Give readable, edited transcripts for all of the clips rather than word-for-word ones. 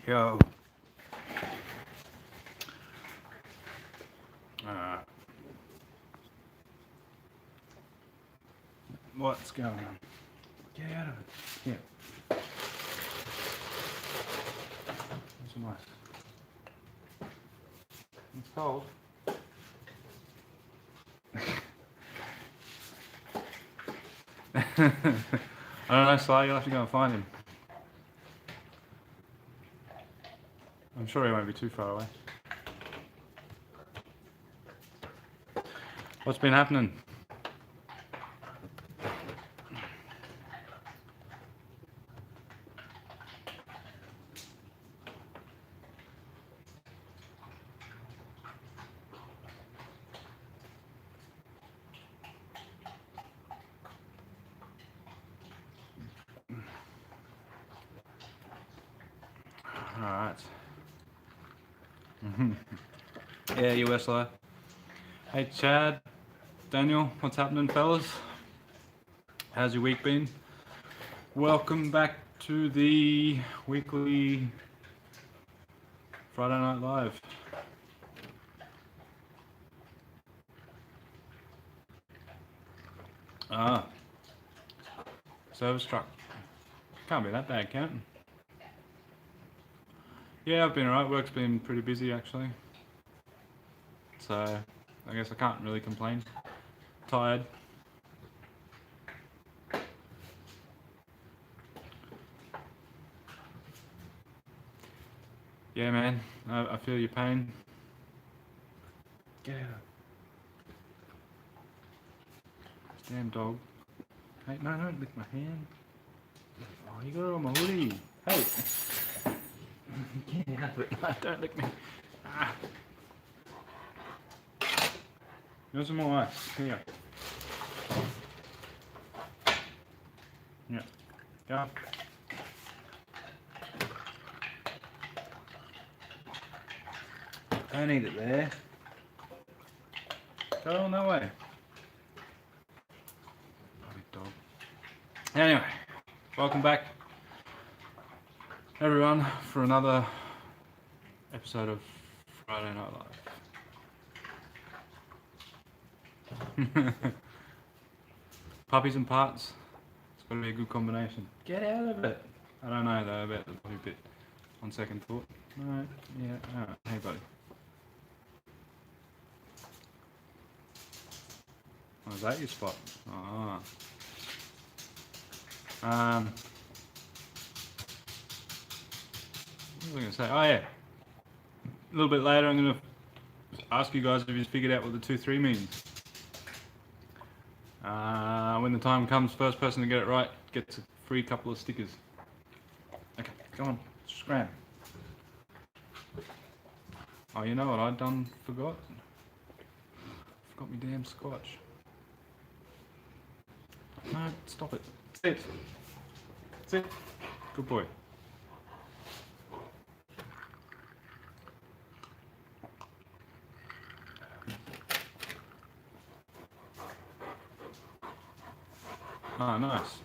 Yo. Alright. What's going on? Get out of it. Here. There's some ice. It's cold. I don't know, Sly, you'll have to go and find him. I'm sure he won't be too far away. What's been happening? Alright. Yeah, you Wesley. Hey Chad, Daniel, what's happening, fellas? How's your week been? Welcome back to the weekly Friday Night Live. Service truck. Can't be that bad, can it? Yeah, I've been alright. Work's been pretty busy actually. So, I guess I can't really complain. Tired. Yeah, man. I feel your pain. Get out. This damn dog. Hey, no, don't lick my hand. Oh, you got it on my hoodie. Hey. Get out of it. No, don't lick me. Ah. You want some more ice? Here. Yeah. Go. Don't eat it there. Go on that way. Bloody dog. Anyway, welcome back, everyone, for another episode of Friday Night Live. Puppies and parts. It's got to be a good combination. Get out of it. I don't know though about the puppy bit. On second thought. No. Yeah. Alright. Hey, buddy. Oh, is that your spot? Ah. What was I going to say? Oh yeah. A little bit later I'm going to ask you guys if you've figured out what the 2-3 means. When the time comes, first person to get it right gets a free couple of stickers. Okay, go on. Scram. Oh, you know what I forgot? Forgot me damn scotch. No, stop it. Sit. Sit. Good boy. Oh, nice.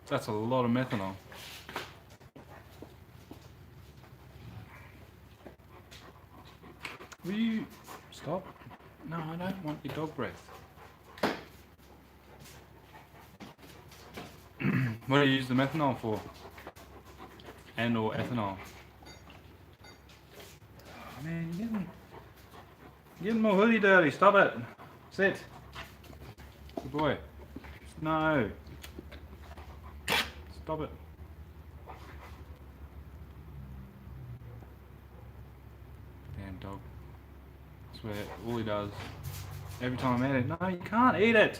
That's a lot of methanol. Will you stop? No, I don't want your dog breath. What do you use the methanol for? And or ethanol? Oh, man, you're getting my hoodie dirty. Stop it. Sit. Good boy. No. Stop it. Damn dog. I swear, all he does, every time I eat it, no, you can't eat it!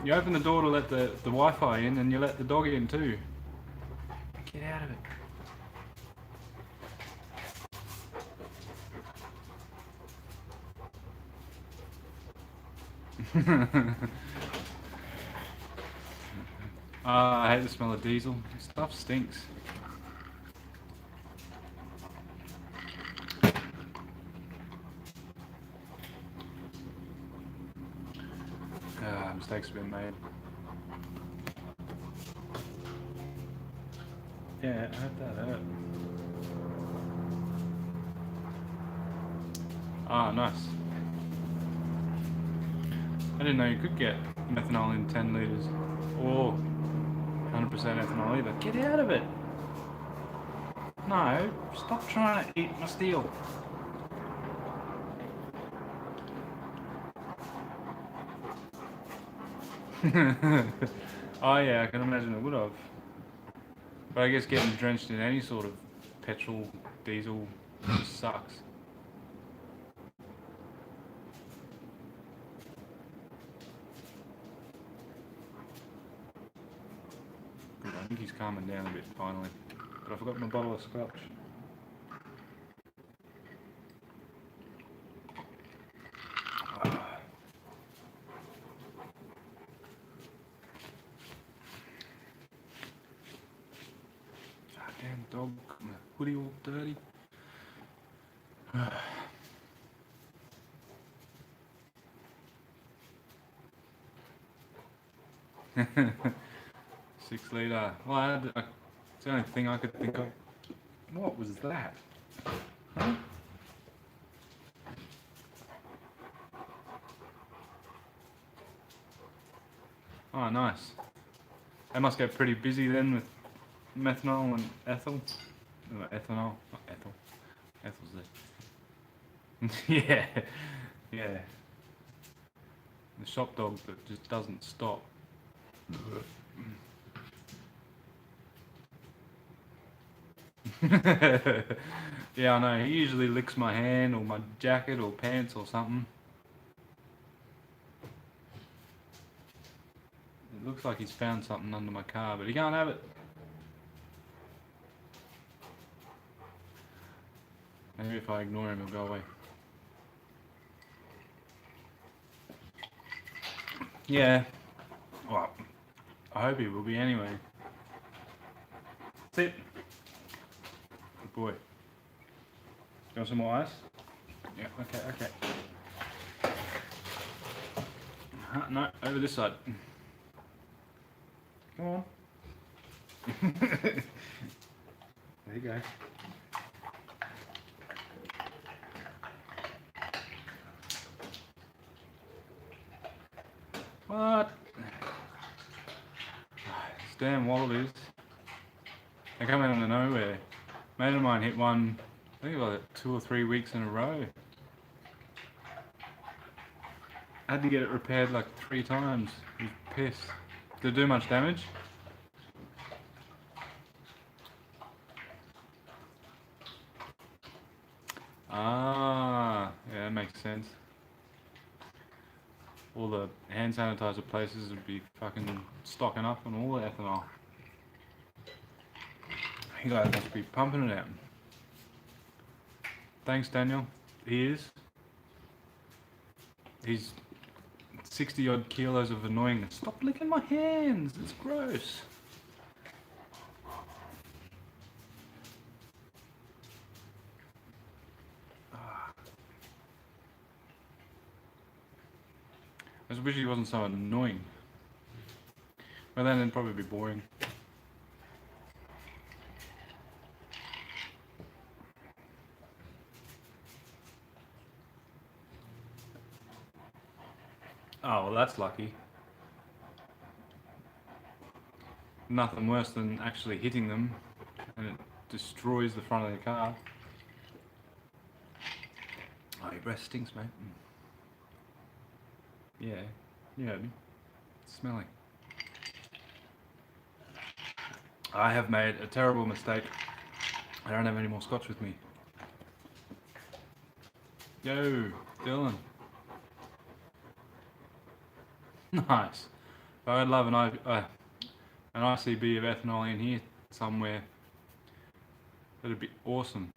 You open the door to let the Wi-Fi in and you let the dog in too. Get out of it. I hate the smell of diesel. Stuff stinks. Mistakes have been made. Yeah, I hope that hurt. Ah, nice. I didn't know you could get methanol in 10 litres or 100% ethanol either. Get out of it! No, stop trying to eat my steel. Oh yeah, I can imagine it would have. But I guess getting drenched in any sort of petrol, diesel just sucks. Good, I think he's calming down a bit finally. But I forgot my bottle of scotch. Damn dog, my hoodie all dirty. Six litre. Well, it's the only thing I could think of. What was that? Huh? Oh, nice. They must get pretty busy then with methanol and ethyl. Ethanol, not ethyl. Ethyl's there. Yeah, yeah. The shop dog that just doesn't stop. Yeah, I know. He usually licks my hand or my jacket or pants or something. It looks like he's found something under my car, but he can't have it. Maybe if I ignore him, he'll go away. Yeah. Well, I hope he will be anyway. That's it. Good boy. You want some more ice? Yeah, okay. No, over this side. Come on. There you go. What? This damn wallabies. They come out of nowhere. Mate of mine hit one, I think like 2 or 3 weeks in a row. I had to get it repaired like 3 times. He was pissed. Did it do much damage? Ah, yeah, that makes sense. All the hand sanitizer places would be fucking stocking up on all the ethanol. You guys must be pumping it out. Thanks, Daniel. He is. He's 60 odd kilos of annoyingness. Stop licking my hands, it's gross. I just wish he wasn't so annoying. But then it'd probably be boring. Oh, well that's lucky. Nothing worse than actually hitting them and it destroys the front of the car. Oh, your breath stinks, mate. Yeah, you heard me. It's smelly. I have made a terrible mistake. I don't have any more scotch with me. Yo, Dylan. Nice. I'd love an ICB of ethanol in here somewhere. That'd be awesome.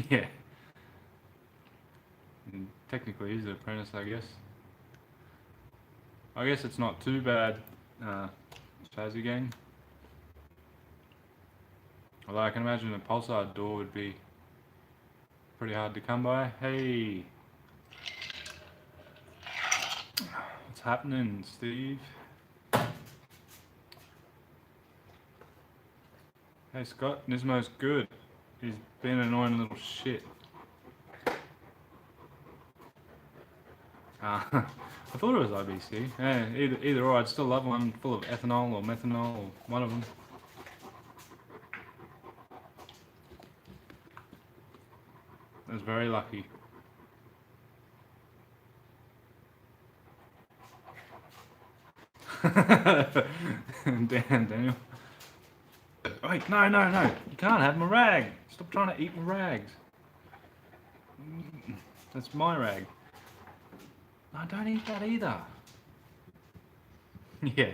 Yeah. And technically he's an apprentice, I guess. I guess it's not too bad, Shazzy gang. Although I can imagine a pulsar door would be pretty hard to come by. Hey! What's happening, Steve? Hey Scott, Nismo's good. He's been an annoying little shit. I thought it was IBC. Yeah, either or. I'd still love one full of ethanol or methanol or one of them. I was very lucky. Damn, Daniel. Wait, no. You can't have my rag. Stop trying to eat my rags. That's my rag. No, don't eat that either. Yeah.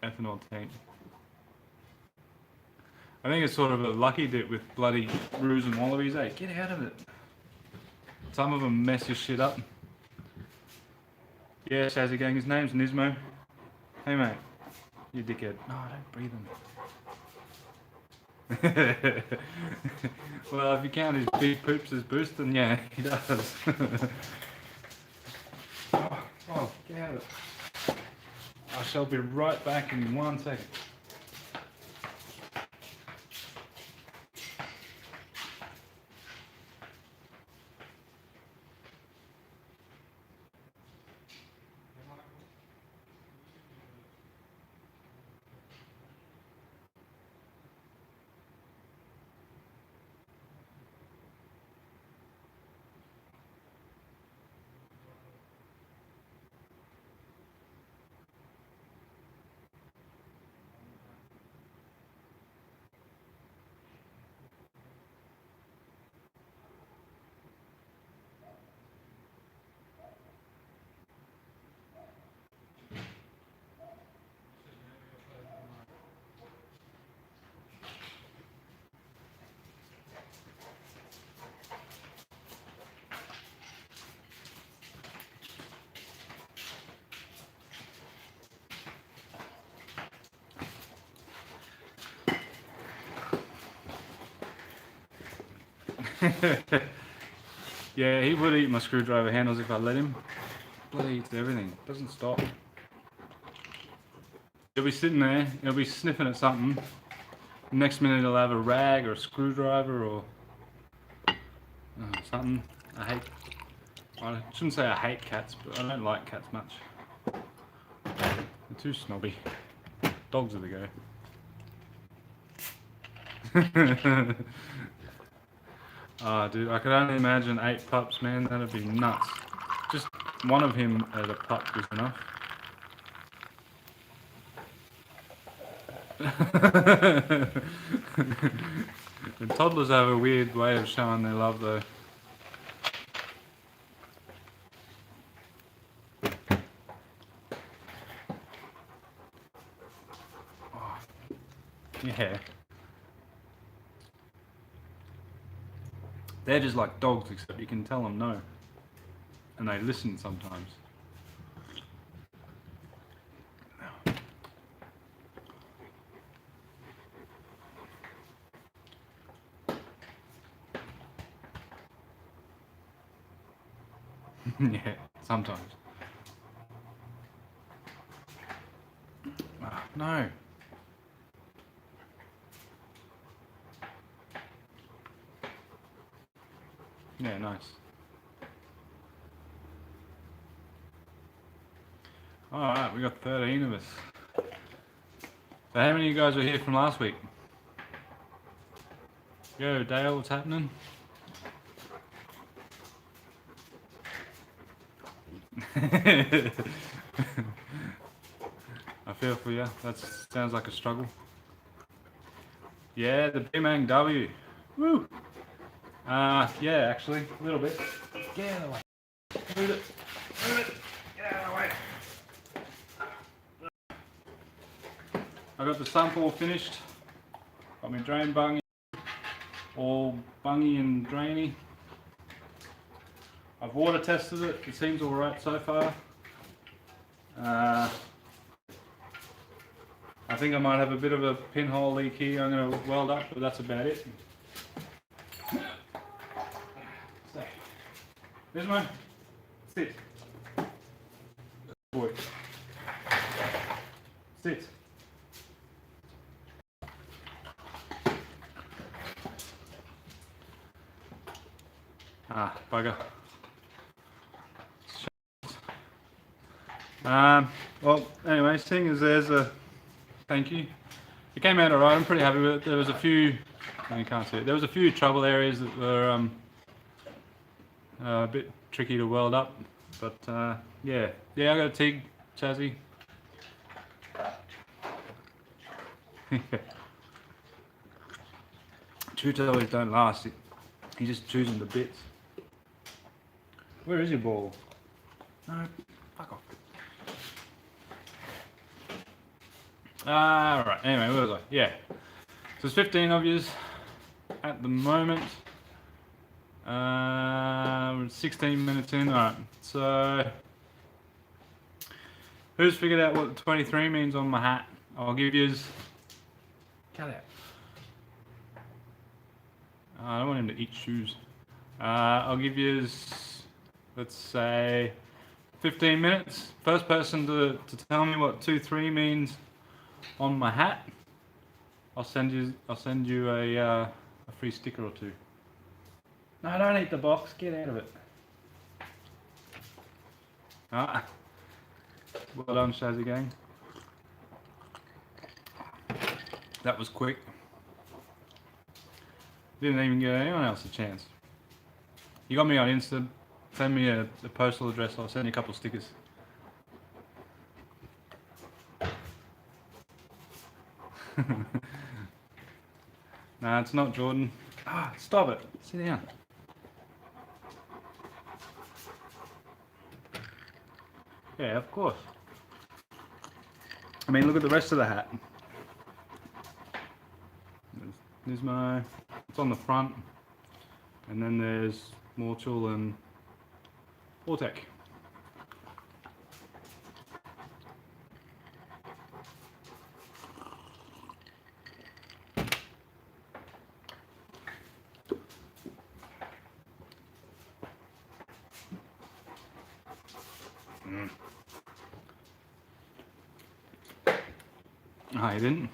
Ethanol tank. I think it's sort of a lucky dip with bloody roos and wallabies, eh? Get out of it. Some of them mess your shit up. Yeah, Shazzy Gang, his name's Nismo. Hey mate, you dickhead. No, don't breathe him. Well, if you count his big poops as boost, then yeah, he does. Oh, get out of it. I shall be right back in 1 second. Yeah, he would eat my screwdriver handles if I let him. Bloody eats everything. Doesn't stop. He'll be sitting there, he'll be sniffing at something. Next minute he'll have a rag or a screwdriver or something. I shouldn't say I hate cats, but I don't like cats much. They're too snobby. Dogs are the go. Ah, dude, I could only imagine 8 pups, man. That'd be nuts. Just one of him as a pup is enough. The toddlers have a weird way of showing their love, though. Oh, yeah. They're just like dogs, except you can tell them no. And they listen sometimes. Yeah, sometimes. Ah, no. Yeah, nice. Alright, we got 13 of us. So how many of you guys were here from last week? Yo, Dale, what's happening? I feel for you. That sounds like a struggle. Yeah, the B-Mang W. Woo! Yeah, actually, a little bit. Get out of the way. Move it. Move it. Get out of the way. I got the sump all finished. Got my drain bungy. All bungy and drainy. I've water tested it. It seems alright so far. I think I might have a bit of a pinhole leak here I'm going to weld up, but that's about it. There's one. Sit. boy. Sit. Ah, bugger. Well, anyway, seeing as there's a thank you. It came out alright. I'm pretty happy with it. There was a few. You can't see it. There was a few trouble areas that were a bit tricky to weld up, but yeah. I got a TIG chassis. True toys don't last. You just chews them to bits. Where is your ball? No, fuck off. Right, anyway, where was I? Yeah. So there's 15 of yous at the moment. We're 16 minutes in. Alright, so who's figured out what the 23 means on my hat? I'll give yous. Cut out. I don't want him to eat shoes. I'll give yous, let's say, 15 minutes. First person to tell me what 2-3 means on my hat, I'll send you a free sticker or two. No, don't eat the box. Get out of it. Ah, well done, Shazzy gang. That was quick. Didn't even give anyone else a chance. You got me on Insta. Send me a postal address. I'll send you a couple of stickers. Nah, it's not Jordan. Ah, stop it. Sit down. Yeah, of course. I mean, look at the rest of the hat. There's my... It's on the front. And then there's Morchul and Ortec. Oh, you didn't?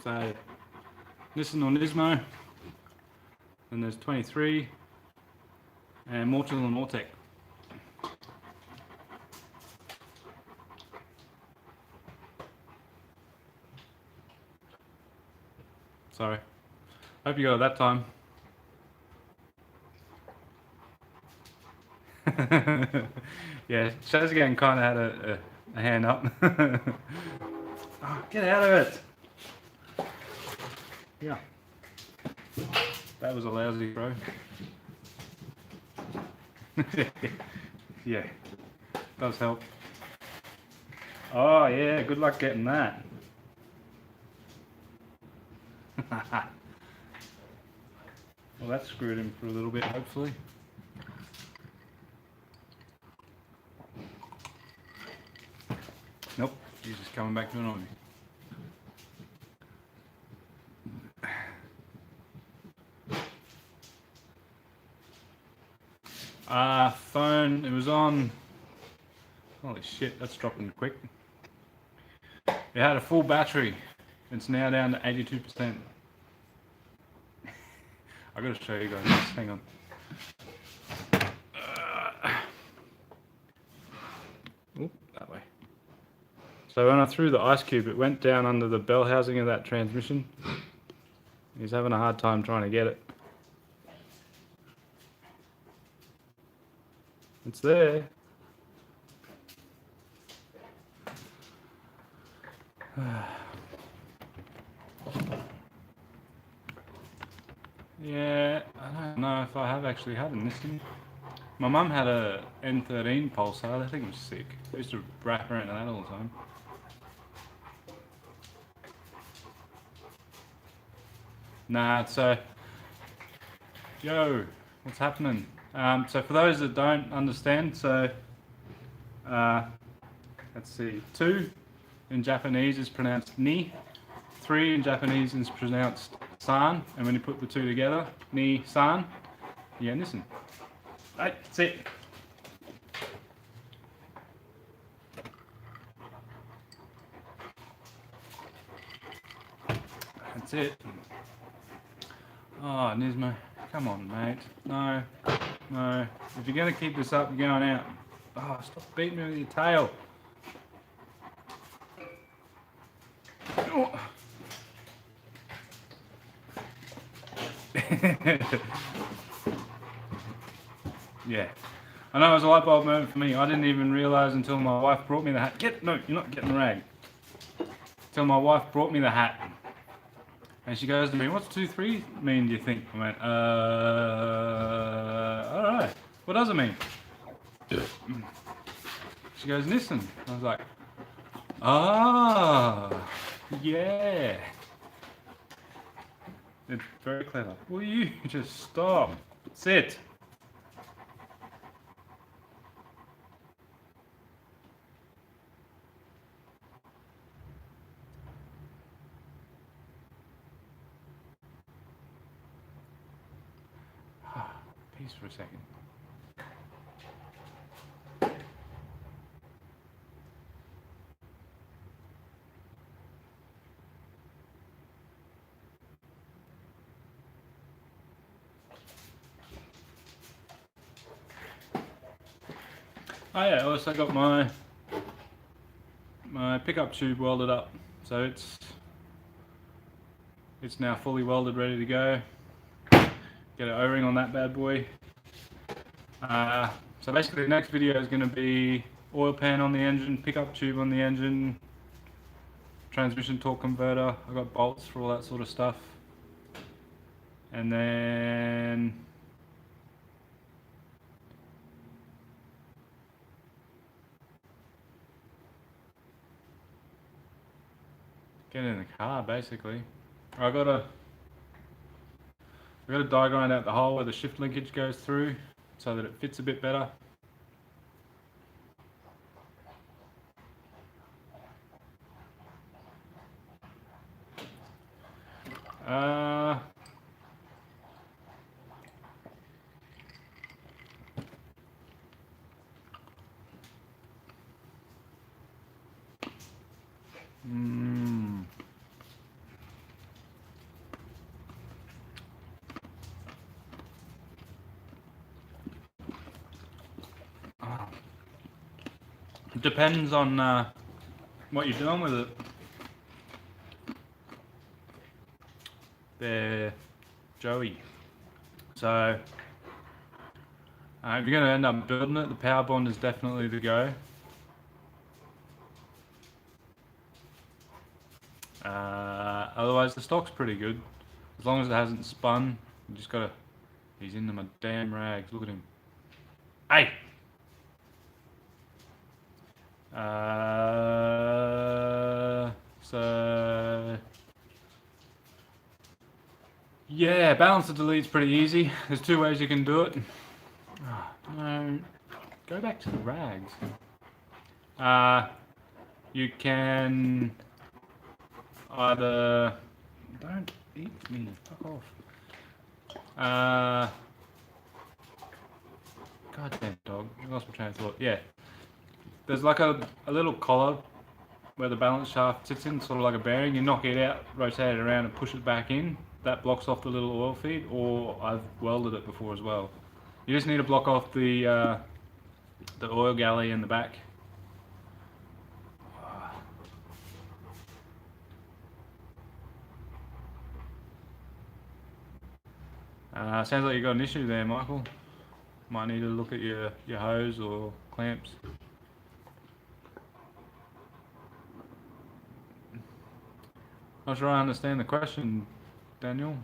So, Nissan or Nismo, and there's 23, and Morchul and Ortec. Sorry. Hope you got it that time. Yeah, Shazgan kind of had a hand up. Oh, get out of it! Yeah. That was a lousy throw. Yeah, does help. Oh yeah, good luck getting that. Well, that screwed him for a little bit, hopefully. Nope, he's just coming back to annoy me. Phone, it was on... Holy shit, that's dropping quick. It had a full battery. It's now down to 82%. I gotta show you guys this, hang on. Oop, that way. So when I threw the ice cube, it went down under the bell housing of that transmission. He's having a hard time trying to get it. It's there. Yeah, I don't know if I have actually had a Nissan. My mum had a N13 Pulsar. That thing was sick. I used to wrap around that all the time. Nah, so... Yo, what's happening? So for those that don't understand, so... let's see. 2 in Japanese is pronounced ni. 3 in Japanese is pronounced san. And when you put the 2 together, ni, san, yeah, listen. Right, that's it. That's it. Oh, Nismo, come on, mate. No, no. If you're going to keep this up, you're going out. Oh, stop beating me with your tail. Oh. Yeah. I know it was a light bulb moment for me. I didn't even realise until my wife brought me the hat. No, you're not getting the rag. Till my wife brought me the hat. And she goes to me, what's 2, 3 mean, do you think? I went, I don't know. What does it mean? She goes, listen. I was like, ah, yeah. It's very clever. Will you just stop? Sit. Peace for a second. Oh yeah, I also got my pickup tube welded up, so it's now fully welded, ready to go. Get an O-ring on that bad boy. So basically the next video is going to be oil pan on the engine, pickup tube on the engine, transmission torque converter. I've got bolts for all that sort of stuff. And then get in the car basically. I got to die grind out the hole where the shift linkage goes through so that it fits a bit better. It depends on what you're doing with it. They're Joey. So if you're going to end up building it, the power bond is definitely the go. Otherwise the stock's pretty good. As long as it hasn't spun, you just gotta... He's into my damn rags, look at him. Hey! So... Yeah, balance to delete's pretty easy. There's 2 ways you can do it. Oh, no. Go back to the rags. You can either... Don't eat me, fuck off. Goddamn dog, I lost my train of thought. Yeah. There's like a little collar where the balance shaft sits in, sort of like a bearing. You knock it out, rotate it around and push it back in. That blocks off the little oil feed, or I've welded it before as well. You just need to block off the oil galley in the back. Sounds like you've got an issue there, Michael. Might need to look at your hose or clamps. Not sure I understand the question, Daniel.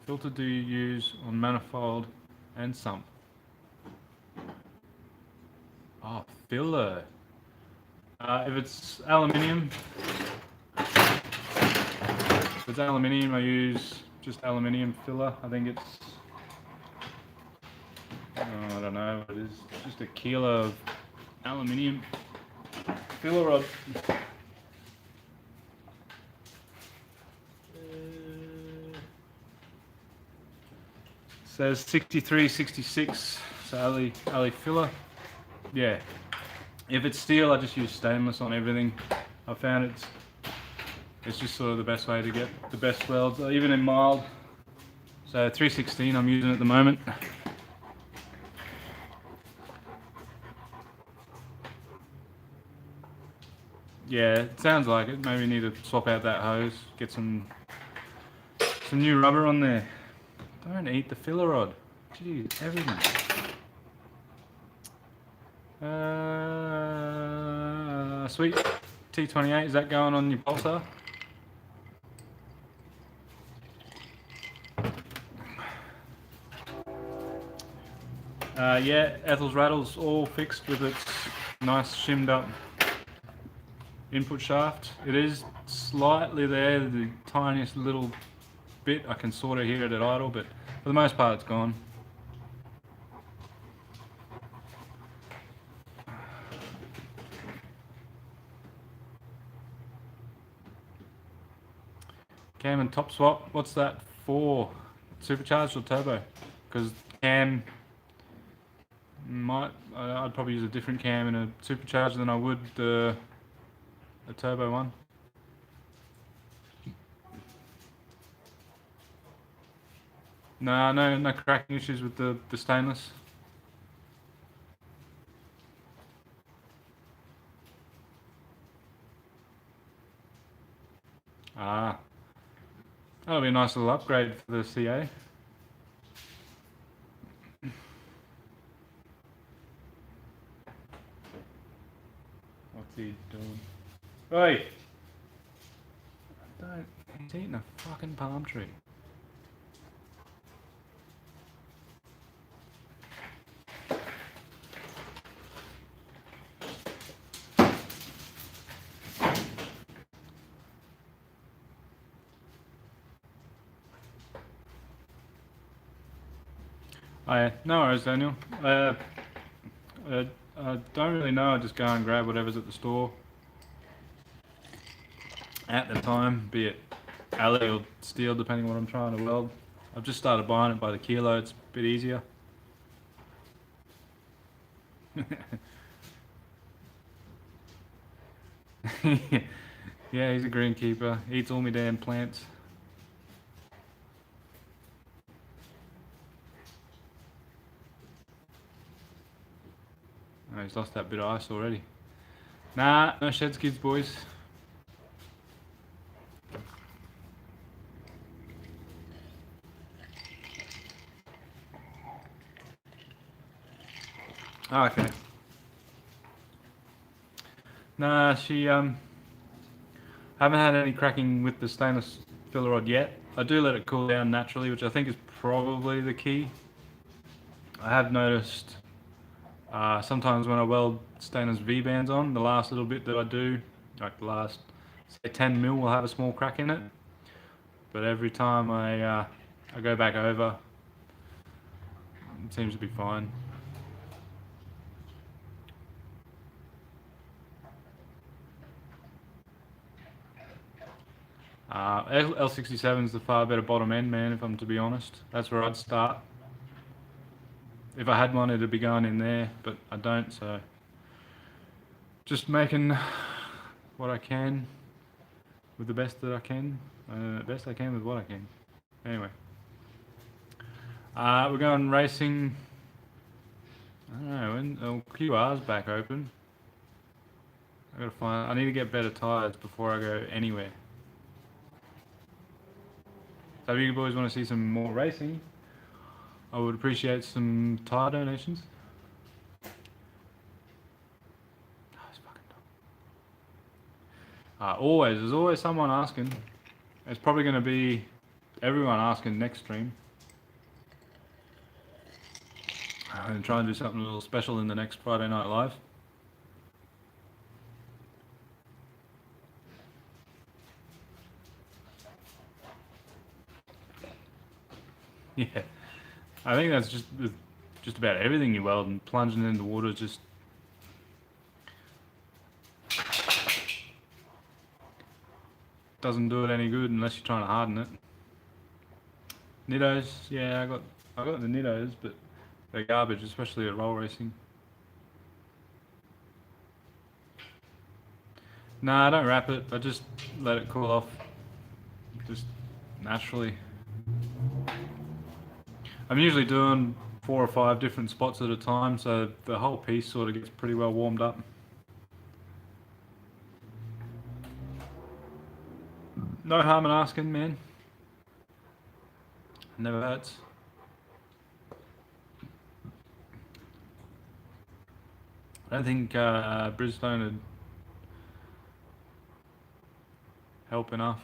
Filter do you use on manifold and sump? Oh, filler. If it's aluminium, I use just aluminium filler. I think it's, I don't know what it is, just a kilo of aluminium filler rod. Says 63, 66, so Ali filler. Yeah, If it's steel, I just use stainless on everything. I found it's just sort of the best way to get the best welds, even in mild. So 316 I'm using at the moment. Yeah, it sounds like it. Maybe need to swap out that hose, get some new rubber on there. Don't eat the filler rod. Jeez, everything. Sweet. T28, is that going on your pulsar? Yeah, Ethel's rattle's all fixed with its nice shimmed up input shaft. It is slightly there, the tiniest little bit. I can sort of hear it at idle, but for the most part it's gone. Cam and top swap, what's that for? Supercharged or turbo? Because cam I'd probably use a different cam in a supercharger than I would a turbo one. No cracking issues with the stainless. Ah, that'll be a nice little upgrade for the CA. What's he doing? Oi! He's eating a fucking palm tree. Oh yeah, no worries, Daniel. I don't really know, I just go and grab whatever's at the store at the time, be it alloy or steel, depending on what I'm trying to weld. I've just started buying it by the kilo, it's a bit easier. Yeah, he's a greenkeeper, eats all my damn plants. Oh, he's lost that bit of ice already. Nah, no shed skids, boys. Oh, okay. Nah, she haven't had any cracking with the stainless filler rod yet. I do let it cool down naturally, which I think is probably the key. I have noticed sometimes when I weld stainless V-bands on, the last little bit that I do, like the last say 10 mil, will have a small crack in it. But every time I go back over, it seems to be fine. L67 is the far better bottom end, man, if I'm to be honest. That's where I'd start. If I had one, it'd be going in there, but I don't, so just making what I can with the best that I can. Best I can with what I can. Anyway. We're going racing. I don't know, when QR's back open. I need to get better tyres before I go anywhere. So if you boys want to see some more racing, I would appreciate some tyre donations. Oh, it's fucking dumb. There's always someone asking. It's probably going to be everyone asking next stream. I'm going to try and do something a little special in the next Friday Night Live. Yeah, I think that's just about everything you weld, and plunging in the water just doesn't do it any good unless you're trying to harden it. Nittos, yeah, I got the Nittos, but they're garbage, especially at roll racing. Nah, I don't wrap it. I just let it cool off, just naturally. I'm usually doing 4 or 5 different spots at a time, so the whole piece sort of gets pretty well warmed up. No harm in asking, man. Never hurts. I don't think Bridgestone would help enough.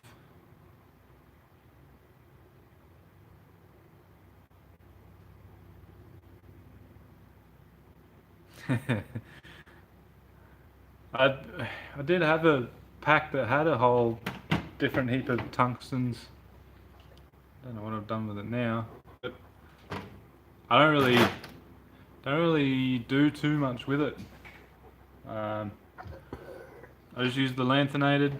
I did have a pack that had a whole different heap of tungstens. Don't know what I've done with it now, but I don't really do too much with it. I just use the lanthanated.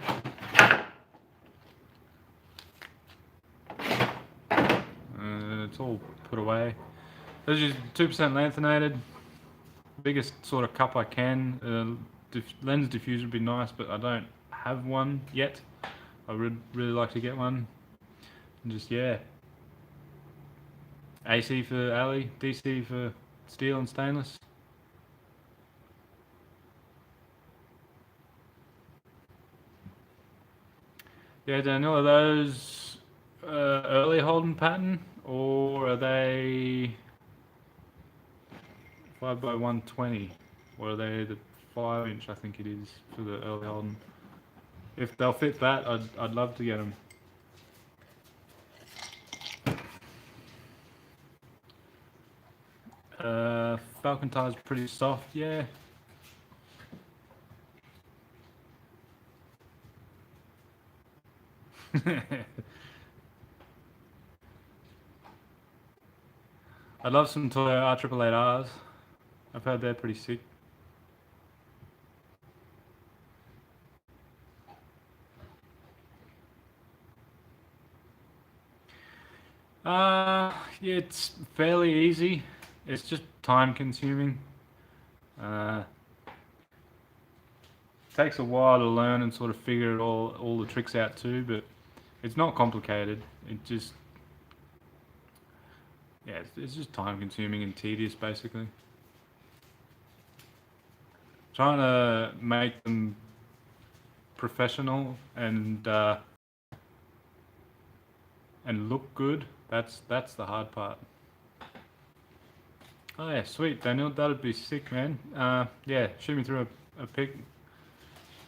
It's all put away. I just use 2% lanthanated. Biggest sort of cup I can. Lens diffuser would be nice, but I don't have one yet. I would really like to get one. And just, yeah. AC for alley, DC for steel and stainless. Yeah, Daniel, are those early Holden pattern, or are they 5x120? Or are they the 5-inch, I think it is, for the early Holden? If they'll fit that, I'd love to get them. Falcon tire's pretty soft, yeah. I'd love some Toyo R888Rs. I've heard they're pretty sick. Yeah, it's fairly easy. It's just time consuming. Takes a while to learn and sort of figure all the tricks out too, but it's not complicated. It just, yeah, it's just time consuming and tedious basically. Trying to make them professional and look good, that's the hard part. Oh yeah, sweet, Daniel, that'd be sick, man. Yeah, shoot me through a pic.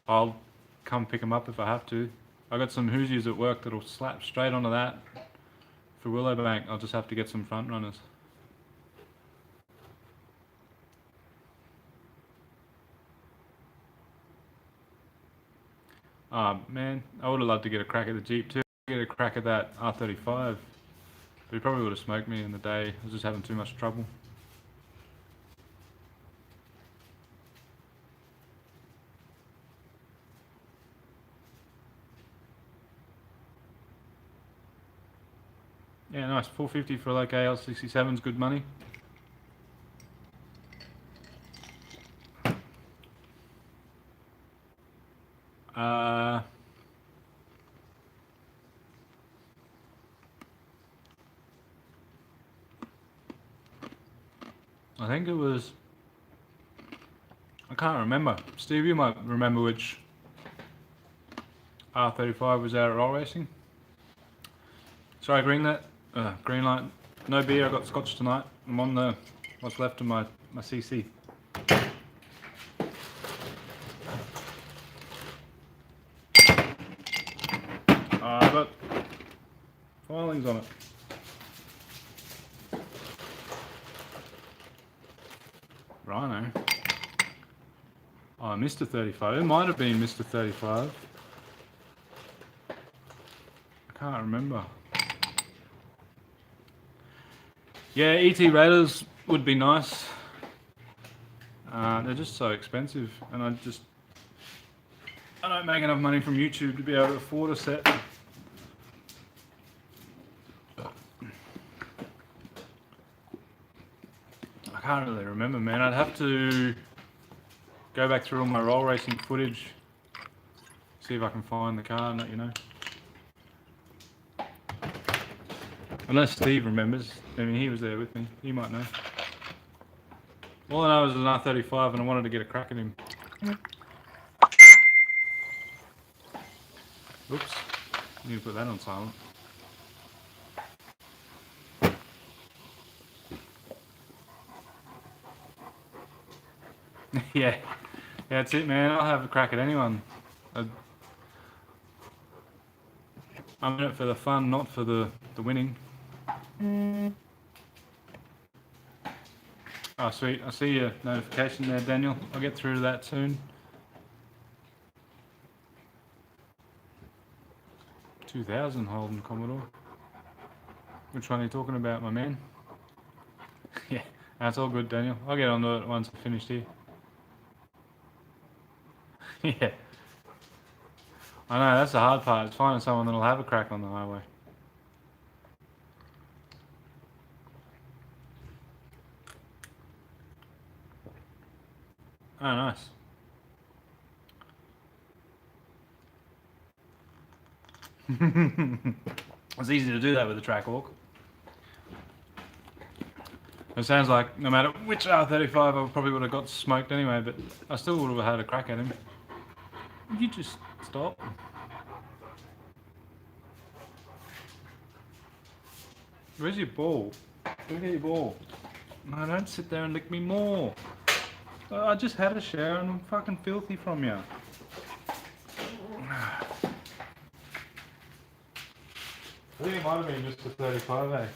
I'll come pick them up if I have to. I got some Hoosiers at work that'll slap straight onto that. For Willowbank, I'll just have to get some front runners. Man, I would have loved to get a crack at the Jeep too. Get a crack at that R35. But he probably would have smoked me in the day. I was just having too much trouble. Yeah, nice. 450 for like AL67 is good money. I think it was, I can't remember. Steve, you might remember which R35 was out at Roll Racing. Sorry, green light. No beer, I got scotch tonight. I'm on what's left of my CC. I've got filings on it. Rhino. Oh, Mr. 35. It might have been Mr. 35. I can't remember. Yeah, ET Raiders would be nice. They're just so expensive, and I don't make enough money from YouTube to be able to afford a set. I can't really remember, man. I'd have to go back through all my roll racing footage see if I can find the car and let you know. Unless Steve remembers. I mean, he was there with me. He might know. All I know is an R35 and I wanted to get a crack at him. Oops. Need to put that on silent. Yeah. That's it, man. I'll have a crack at anyone. I'm in it for the fun, not for the winning. Oh, sweet. I see your notification there, Daniel. I'll get through to that soon. 2000 Holden Commodore. Which one are you talking about, my man? Yeah, that's all good, Daniel. I'll get onto it once I'm finished here. Yeah. I know, that's the hard part. It's finding someone that'll have a crack on the highway. Oh, nice. It's easy to do that with a Trackhawk. It sounds like no matter which R35 I probably would have got smoked anyway, but I still would have had a crack at him. Would you just stop? Where's your ball? Look at your ball. No, don't sit there and lick me more. I just had a shower and I'm fucking filthy from you. I think it might have been just a 35, eh?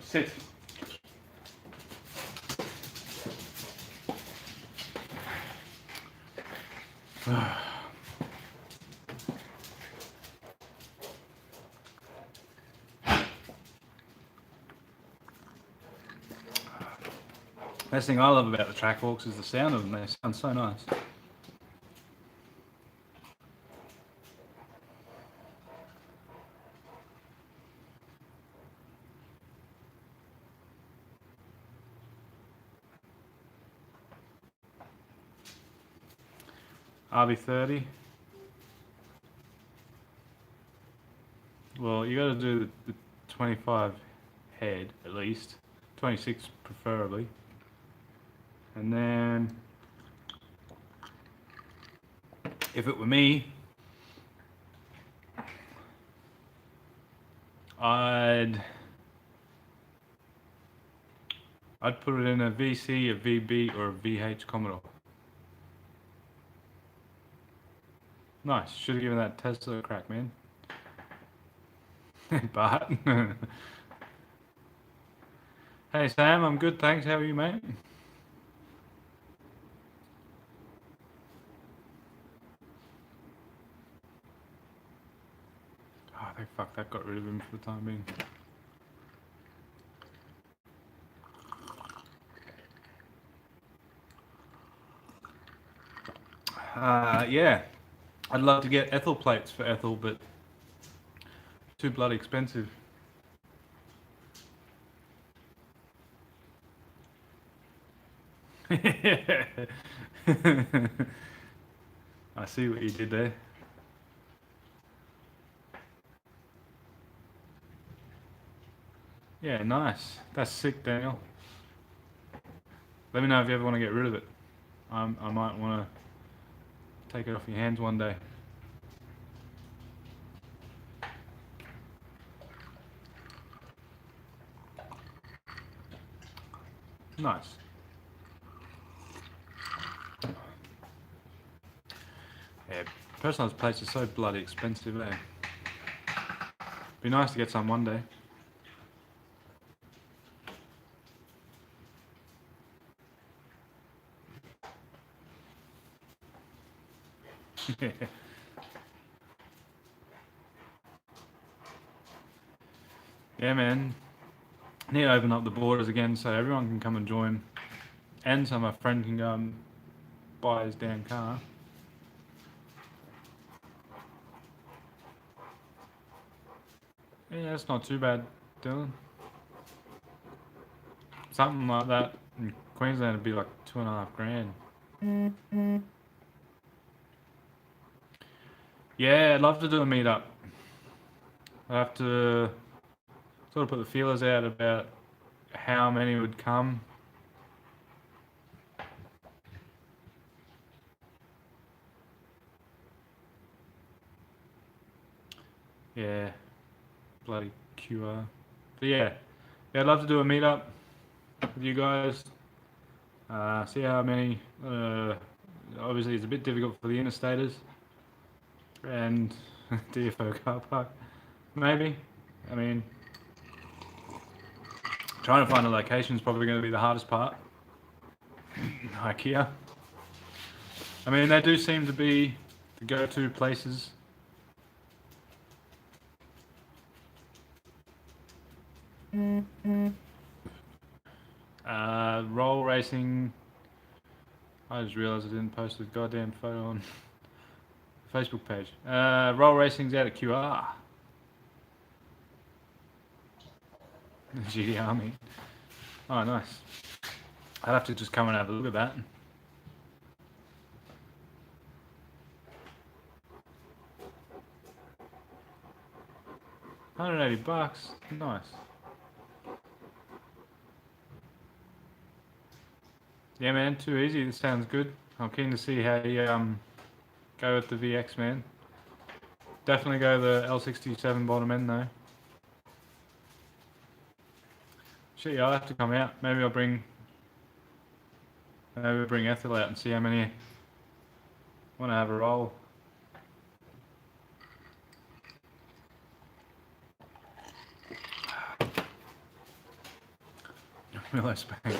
Sit. Best thing I love about the Trackhawks is the sound of them. They sound so nice. RB30. Well, you got to do the 25 head at least, 26 preferably, and then if it were me, I'd put it in a VC, a VB, or a VH Commodore. Nice. Should have given that Tesla a crack, man. Bart. Hey Sam, I'm good, thanks. How are you, mate? Oh, thank fuck, that got rid of him for the time being. Yeah, I'd love to get Ethel plates for Ethel, but too bloody expensive. I see what you did there. Yeah, nice. That's sick, Daniel. Let me know if you ever want to get rid of it. I might want to take it off your hands one day. Nice. Yeah, personalised plates are so bloody expensive, eh? Be nice to get some one day. Yeah, man. Need to open up the borders again so everyone can come and join, and so my friend can go and buy his damn car. Yeah, that's not too bad, Dylan. Something like that in Queensland would be like $2.5 grand. Yeah, I'd love to do a meetup. I'd have to sort of put the feelers out about how many would come. Yeah, bloody QR. But yeah, I'd love to do a meetup with you guys. See how many. Obviously, it's a bit difficult for the interstaters and DFO car park. Maybe. I mean, trying to find a location is probably going to be the hardest part. IKEA. I mean, they do seem to be the go-to places. Roll racing. I just realised I didn't post the goddamn photo on the Facebook page. Roll racing's out at QR. GD Army. Oh, nice. I'll have to just come and have a look at that. $180. Nice. Yeah, man, too easy. This sounds good. I'm keen to see how you go with the VX, man. Definitely go the L67 bottom end though. Shit, yeah, I'll have to come out. Maybe I'll bring Ethel out and see how many want to have a roll. Willow Spank.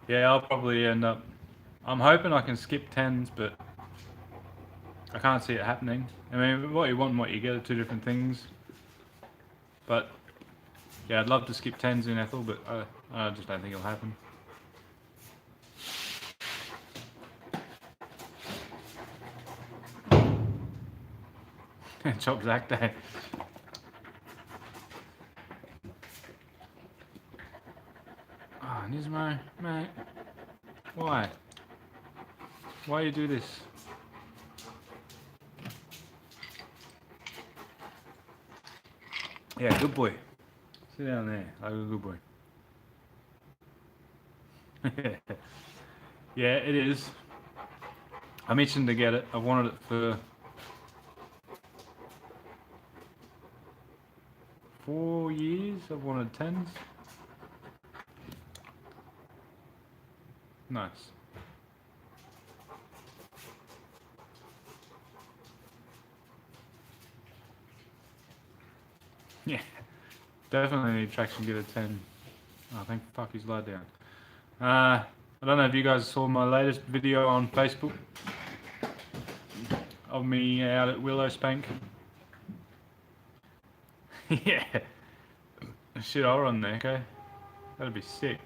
Yeah, I'll probably end up. I'm hoping I can skip 10s, but I can't see it happening. I mean, what you want and what you get are two different things. But yeah, I'd love to skip 10s in Ethel, but I just don't think it'll happen. Chop Zach Day. Oh, Nismo, mate. Why? Why you do this? Yeah, good boy. Sit down there, like a good boy. Yeah, it is. I'm itching to get it. I've wanted it for 4 years. I've wanted 10s. Nice. Yeah, definitely need traction get a 10. Oh, thank fuck he's lied down. I don't know if you guys saw my latest video on Facebook of me out at Willow Spank. Yeah. Shit, I'll run there, okay? That'd be sick.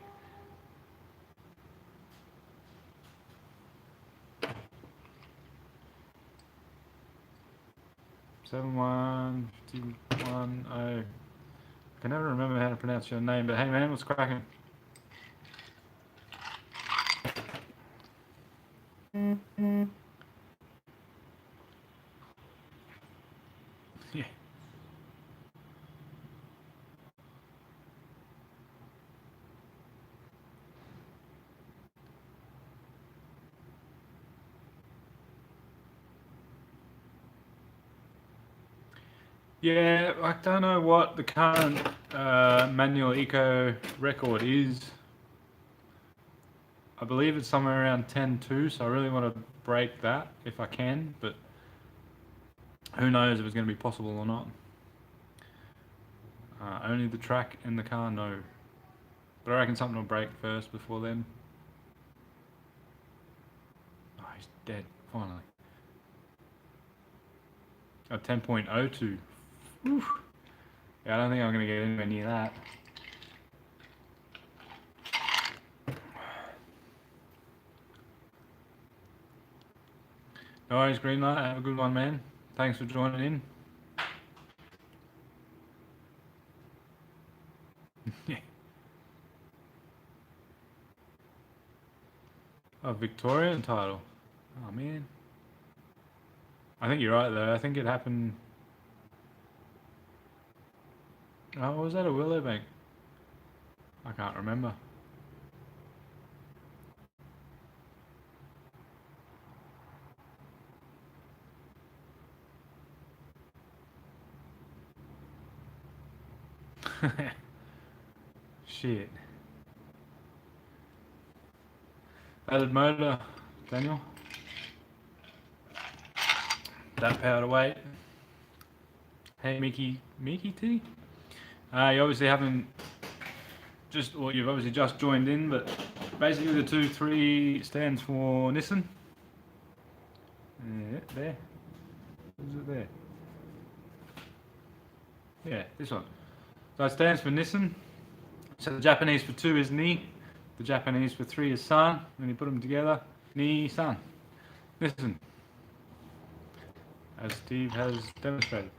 Seven one 51 0. I can never remember how to pronounce your name, but hey man, what's cracking? Yeah. Yeah, I don't know what the current manual eco record is. I believe it's somewhere around 10.2, so I really want to break that if I can, but who knows if it's going to be possible or not. Only the track and the car know. But I reckon something will break first before then. Oh, he's dead, finally. Oh, 10.02. Oof. Yeah, I don't think I'm going to get anywhere near that. No worries, Greenlight. Have a good one, man. Thanks for joining in. A Victorian title. Oh, man. I think you're right, though. I think it happened... Oh, was that a Willowbank? I can't remember. Shit. Added motor, Daniel. That power to weight. Hey, Mickey T. You obviously haven't well, you've obviously just joined in, but basically the 2-3 stands for Nissan. Yeah, there. Is it there? Yeah, this one. So it stands for Nissan. So the Japanese for 2 is Ni, the Japanese for 3 is San, and you put them together, Ni-san. Nissan. As Steve has demonstrated.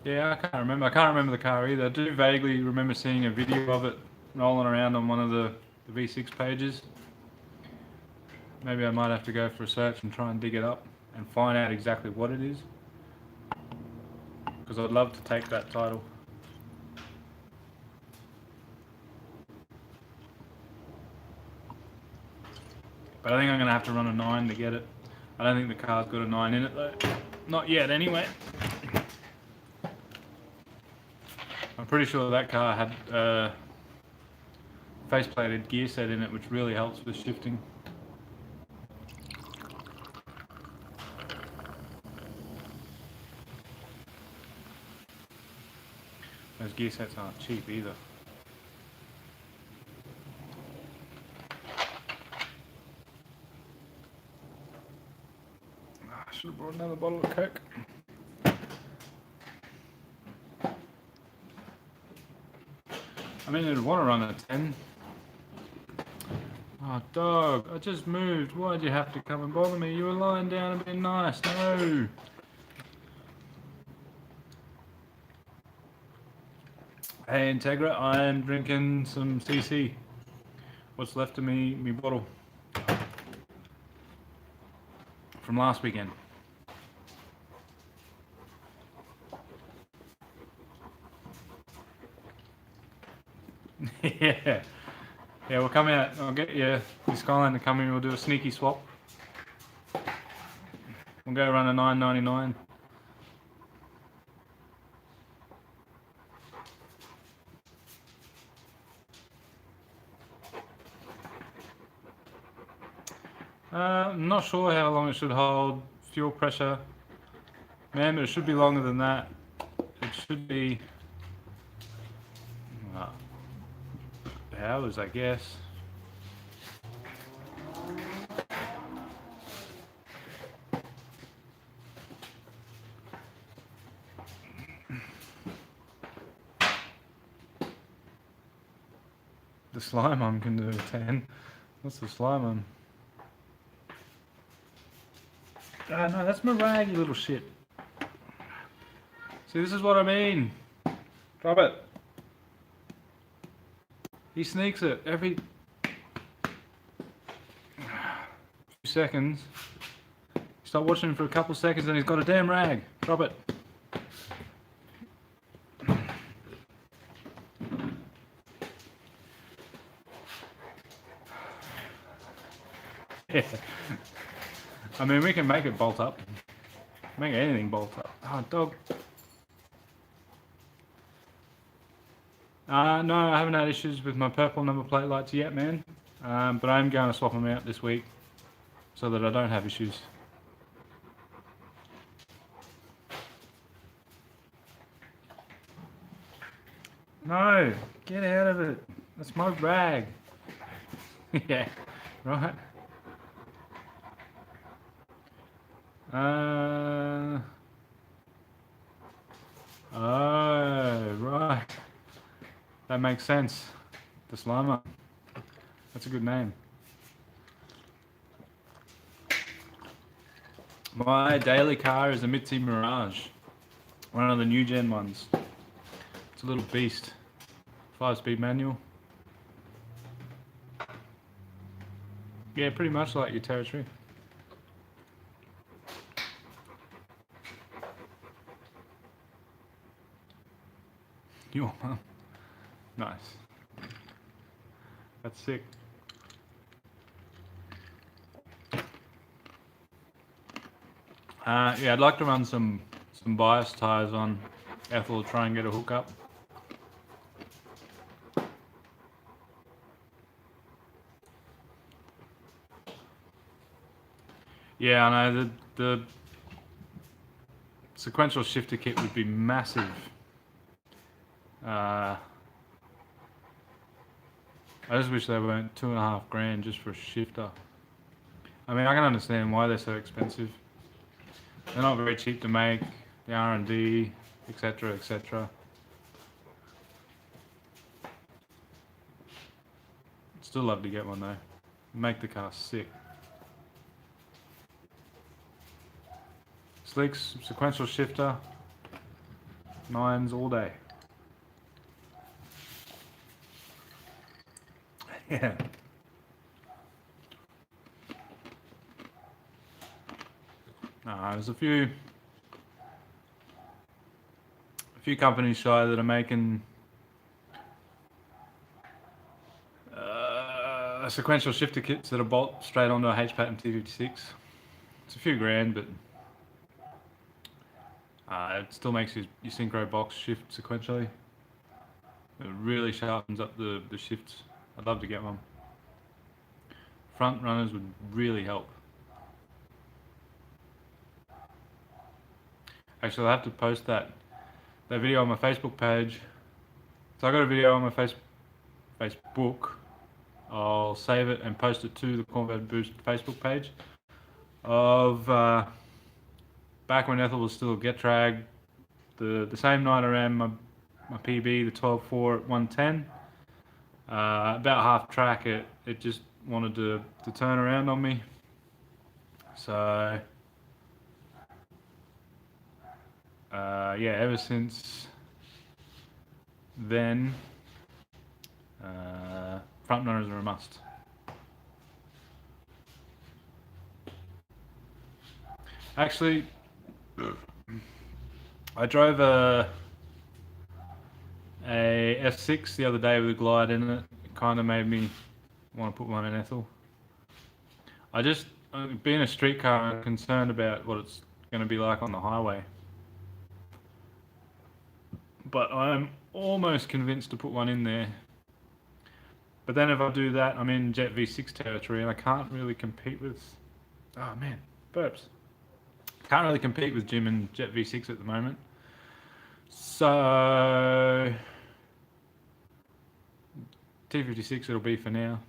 Yeah, I can't remember. I can't remember the car either. I do vaguely remember seeing a video of it rolling around on one of the V6 pages. Maybe I might have to go for a search and try and dig it up and find out exactly what it is. Because I'd love to take that title. But I think I'm going to have to run a 9 to get it. I don't think the car's got a 9 in it though. Not yet anyway. I'm pretty sure that car had faceplated gear set in it, which really helps with shifting. Those gear sets aren't cheap either. I should have brought another bottle of Coke. I mean, I'd want to run a 10. Oh, dog, I just moved. Why'd you have to come and bother me? You were lying down and being nice. No. Hey, Integra, I am drinking some CC. What's left of me bottle from last weekend. Yeah. Yeah, we'll come out. I'll get you the Skyline to come in. We'll do a sneaky swap. We'll go run a 9.99. I'm not sure how long it should hold. Fuel pressure. Man, but it should be longer than that. It should be hours, I guess. The slime on can do a 10. What's the slime on? Ah, no, that's Mirage, you little shit. See, this is what I mean. Drop it. He sneaks it every few seconds. Stop watching him for a couple seconds and he's got a damn rag. Drop it. Yeah. I mean, we can make it bolt up. Make anything bolt up. Oh, dog. No, I haven't had issues with my purple number plate lights yet, man. But I am going to swap them out this week so that I don't have issues. No, get out of it. That's my rag. Yeah, right. Oh, right. That makes sense. The Slimer. That's a good name. My daily car is a Mitsubishi Mirage. One of the new gen ones. It's a little beast. 5-speed manual. Yeah, pretty much like your Territory. Your mum. Nice. That's sick. Yeah, I'd like to run some bias tyres on Ethel to try and get a hook up. Yeah, I know the sequential shifter kit would be massive. I just wish they weren't $2,500 just for a shifter. I mean, I can understand why they're so expensive. They're not very cheap to make, the R&D, etc, etc. Still love to get one though. Make the car sick. Slicks, sequential shifter, 9s all day. Yeah. There's a few companies shy that are making sequential shifter kits that are bolt straight onto a H-Pattern T56. It's a few grand, but it still makes your synchro box shift sequentially. It really sharpens up the shifts. I'd love to get one. Front runners would really help. Actually, I have to post that video on my Facebook page. So I got a video on my Facebook. I'll save it and post it to the Cornfed Boost Facebook page of back when Ethel was still a Getrag. The same night I ran my PB, the 12.4 at 110. About half track, it just wanted to turn around on me. So yeah, ever since then, front runners are a must. Actually, I drove a F6 the other day with a glide in it. It kind of made me want to put one in Ethel. Being a street car, I'm concerned about what it's going to be like on the highway. But I'm almost convinced to put one in there. But then if I do that, I'm in Jet V6 territory and I can't really compete with... Oh man, burps. Can't really compete with Jim and Jet V6 at the moment. So... T56 it'll be for now.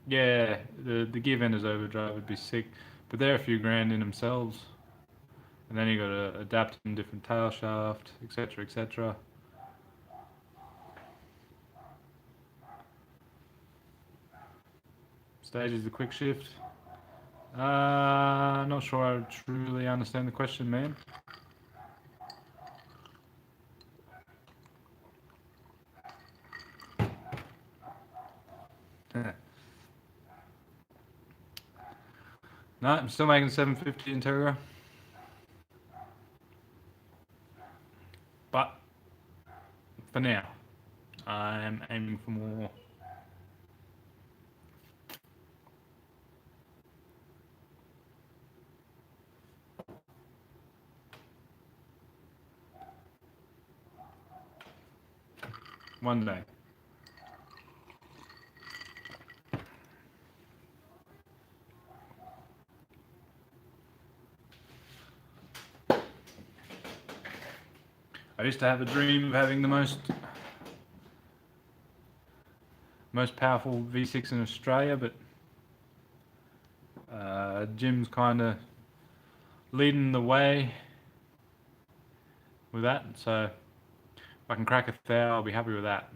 Yeah, the gear vendors overdrive would be sick, but they're a few grand in themselves. And then you got to adapt in different tail shaft, etc, etc. Stage is the quick shift. Not sure I truly understand the question, man. No, I'm still making 750 Integra. But for now, I am aiming for more. One day. I used to have a dream of having the most powerful V6 in Australia, but Jim's kind of leading the way with that, so if I can crack 1,000, I'll be happy with that.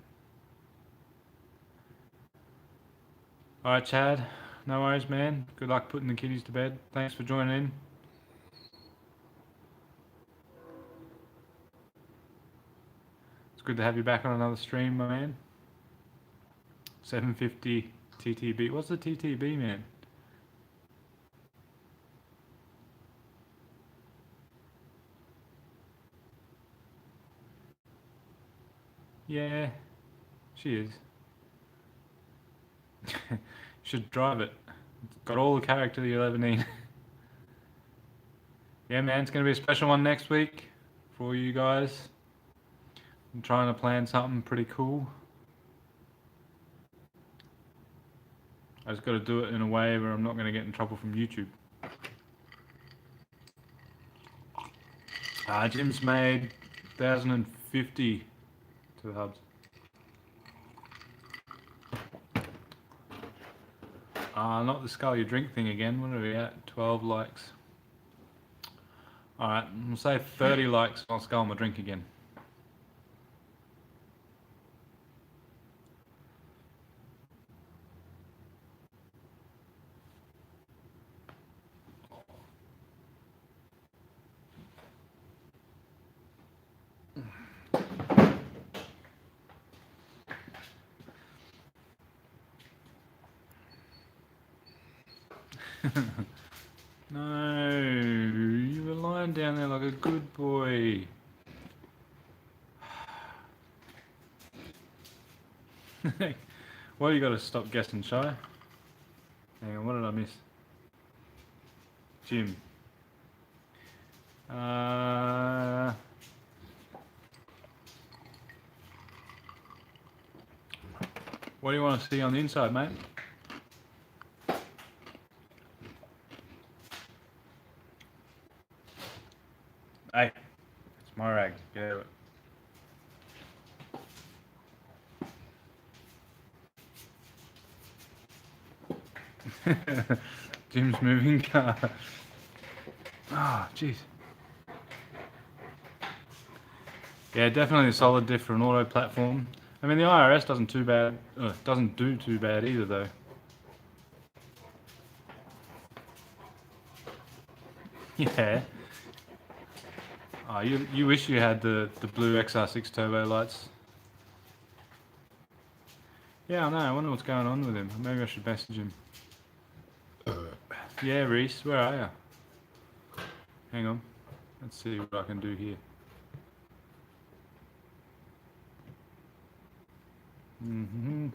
Alright, Chad, no worries, man. Good luck putting the kiddies to bed. Thanks for joining in. It's good to have you back on another stream, my man. 750 TTB. What's the TTB, man? Yeah, she is. Should drive it. It's got all the character you'll ever need. Yeah, man, it's going to be a special one next week for all you guys. I'm trying to plan something pretty cool. I just got to do it in a way where I'm not going to get in trouble from YouTube. Jim's made 1,050 to the hubs. Not the Skull You Drink thing again. What are we at? 12 likes. Alright, we'll say 30 likes. I'll Skull my drink again. No, you were lying down there like a good boy. Well, you got to stop guessing shy. Hang on, what did I miss? Jim. What do you want to see on the inside, mate? Hey, it's my rag. Get out of it. Jim's moving car. Ah, oh, jeez. Yeah, definitely a solid diff for an auto platform. I mean, the IRS doesn't do too bad either, though. Yeah. Oh, you wish you had the blue XR6 turbo lights. Yeah, I know. I wonder what's going on with him. Maybe I should message him. Yeah, Reese, where are you? Hang on. Let's see what I can do here. Mm-hmm.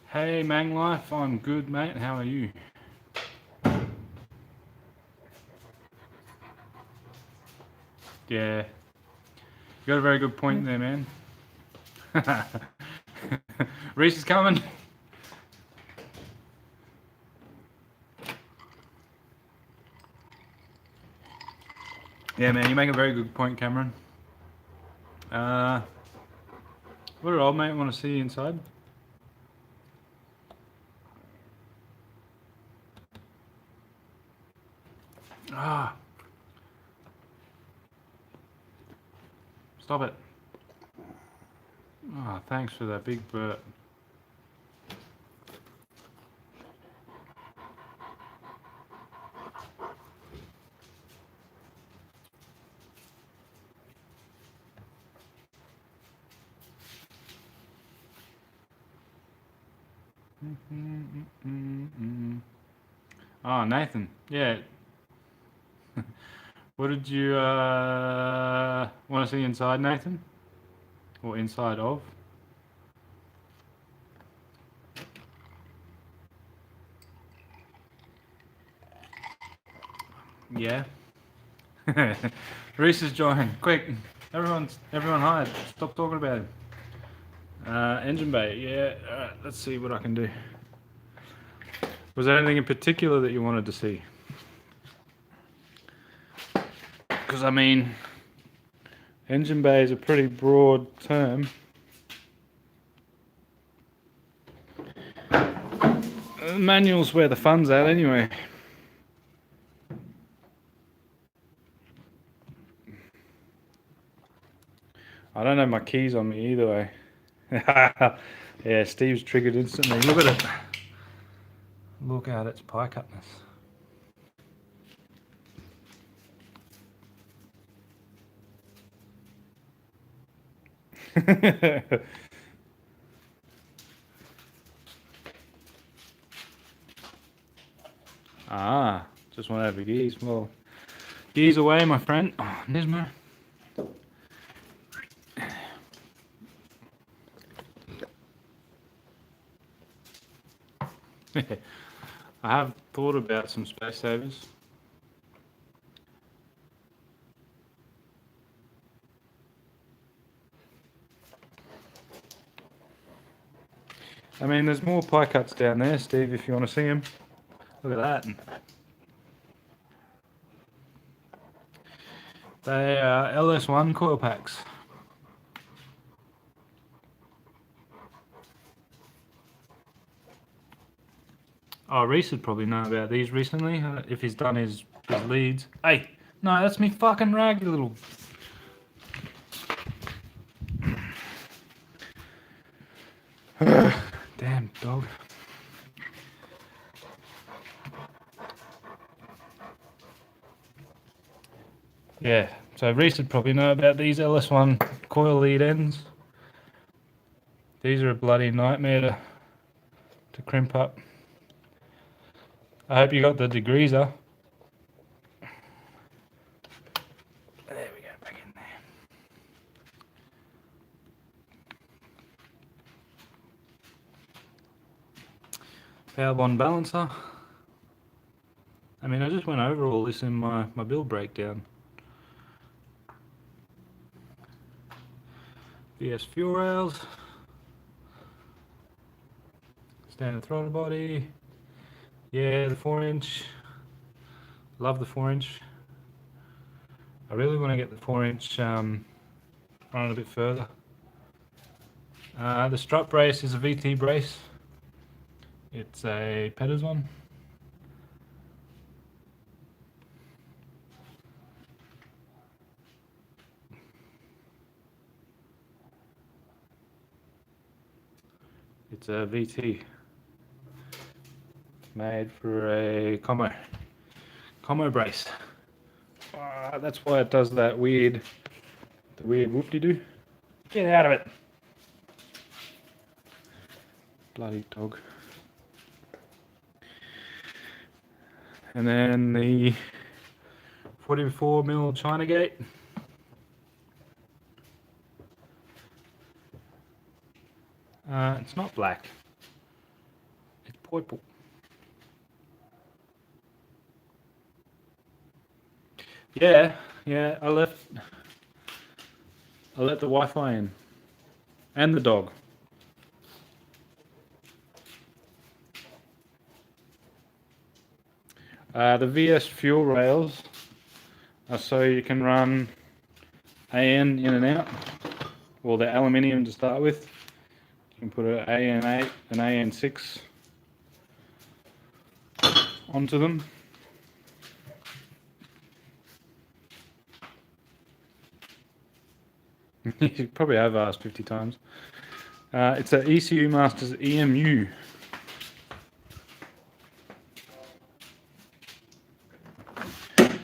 Hey, Mang Life, I'm good, mate. How are you? Yeah. You got a very good point there, man. Reese is coming. Yeah, man, you make a very good point, Cameron. What did old mate want to see inside? Ah. Stop it. Oh, thanks for that big burp. Oh, Nathan. Yeah. What did you want to see inside, Nathan? Or inside of? Yeah. Reese is joining. Quick. Everyone hide. Stop talking about him. Engine bay. Yeah. Alright, let's see what I can do. Was there anything in particular that you wanted to see? Because, I mean, engine bay is a pretty broad term. The manual's where the fun's at anyway. I don't have my keys on me either way. Yeah, Steve's triggered instantly. Look at it. Look at its pie cutness. Just want to have a geese. Well, geese away, my friend. Oh, Nismo. I have thought about some space savers. I mean, there's more pie cuts down there, Steve, if you want to see them. Look at that. They are LS1 coil packs. Oh, Reese would probably know about these recently, if he's done his leads. Hey, no, that's me fucking rag, you little... Damn dog. Yeah, so Reese would probably know about these LS1 coil lead ends. These are a bloody nightmare to crimp up. I hope you got the degreaser. There we go, back in there. Power bond balancer. I mean, I just went over all this in my build breakdown. VS fuel rails. Standard throttle body. Yeah, the 4-inch. Love the 4-inch. I really want to get the 4-inch run a bit further. The strut brace is a VT brace. It's a Petters one. It's a VT. Made for a Como brace. That's why it does that weird whoop-de-doo. Get out of it. Bloody dog. And then the 44mm China gate. It's not black. It's purple. Yeah, I let the Wi-Fi in. And the dog. The VS fuel rails are so you can run AN in and out. Well, they're aluminium to start with. You can put an AN8 and AN6 onto them. You probably have asked 50 times. It's an ECU Masters EMU.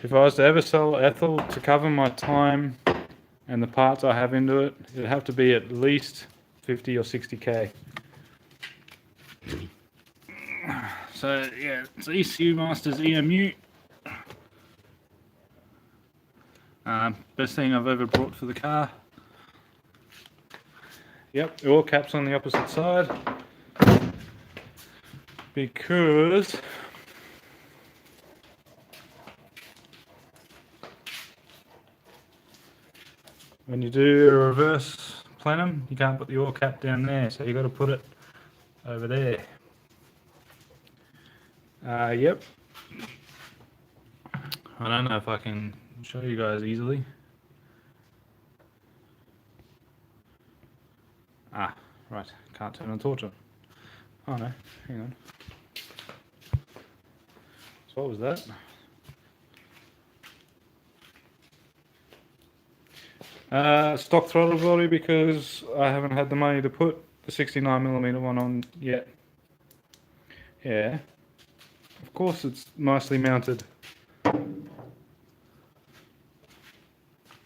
If I was to ever sell Ethel to cover my time and the parts I have into it, it'd have to be at least 50 or 60k. So yeah, it's ECU Masters EMU. Best thing I've ever brought for the car. Yep, all caps on the opposite side. Because when you do a reverse plenum, you can't put the oil cap down there, so you got to put it over there. Yep. I don't know if I can show you guys easily. Ah, right. Can't turn the torch on. Oh no, hang on. So what was that? Stock throttle body, because I haven't had the money to put the 69mm one on yet. Yeah. Of course it's nicely mounted.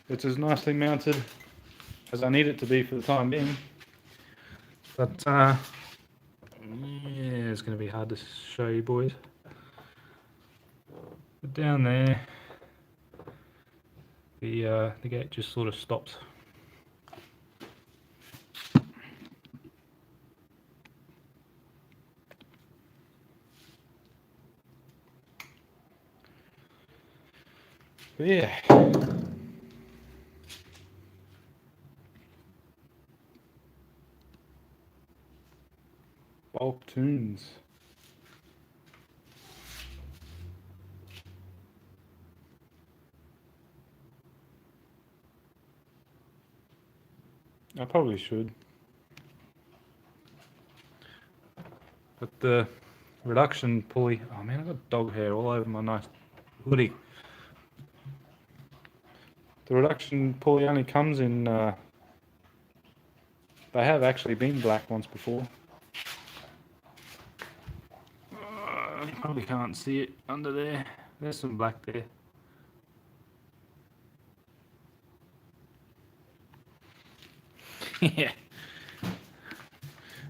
It's as nicely mounted as I need it to be for the time being. But yeah, it's going to be hard to show you boys. But down there, the gate just sort of stops. But yeah. Bulk tunes. I probably should. But the reduction pulley, oh man, I've got dog hair all over my nice hoodie. The reduction pulley only comes in, they have actually been black once before. You probably can't see it under there. There's some black there. Yeah.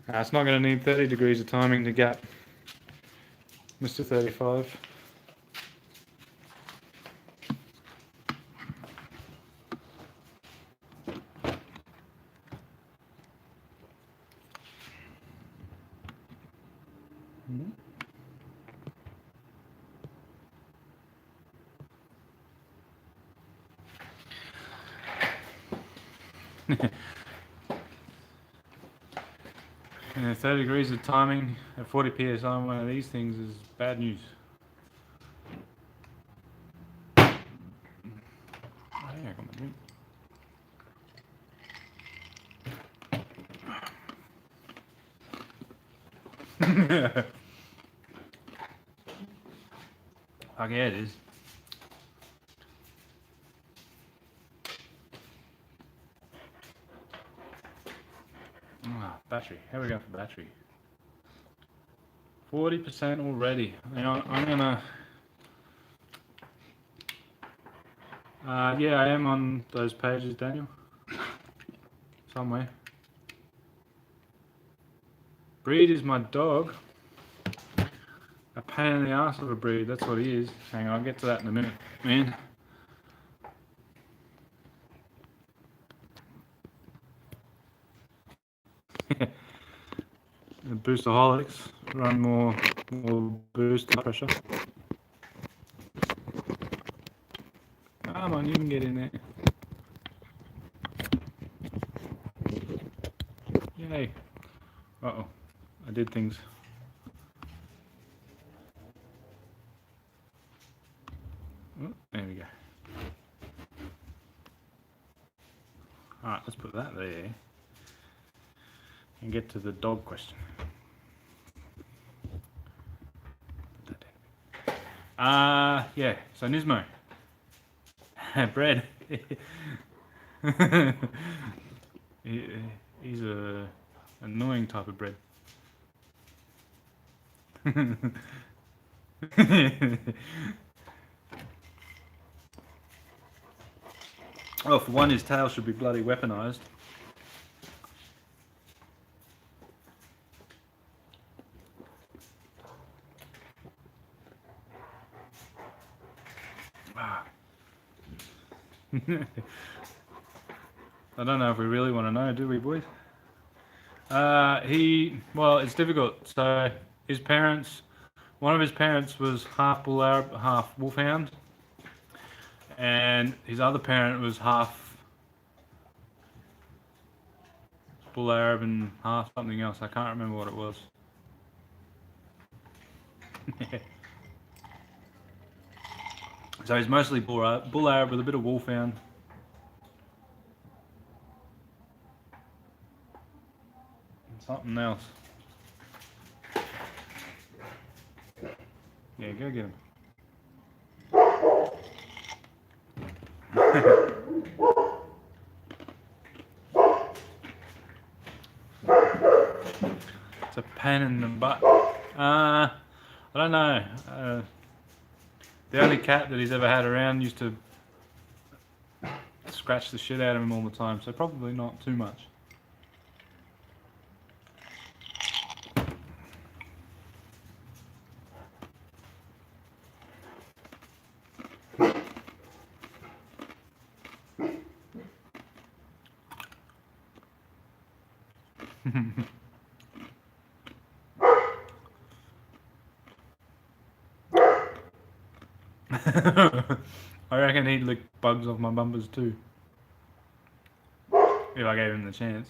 It's not going to need 30 degrees of timing to gap Mr. 35. Yeah, 30 degrees of timing at 40 psi on one of these things is bad news. Oh, yeah, I got my drink. Fuck yeah, it is. Battery. How are we going for battery? 40% already. I'm gonna. Yeah, I am on those pages, Daniel. Somewhere. Breed is my dog. A pain in the ass of a breed, that's what he is. Hang on, I'll get to that in a minute, man. The Boosterholics run more boost pressure. Come on, you can get in there. Yay. Uh-oh, I did things. Oh, there we go. Alright, let's put that there and get to the dog question. Yeah, so Nismo. Bread. He's a annoying type of bread. Well, for one, his tail should be bloody weaponized. I don't know if we really want to know, do we, boys? Well, it's difficult. So his parents, one of his parents was half Bull Arab, half Wolfhound, and his other parent was half Bull Arab and half something else. I can't remember what it was. So he's mostly Bull Arab with a bit of Wolfhound. And something else. Yeah, go get him. It's a pain in the butt. I don't know. The only cat that he's ever had around used to scratch the shit out of him all the time, so probably not too much. I reckon he'd lick bugs off my bumpers too. If I gave him the chance.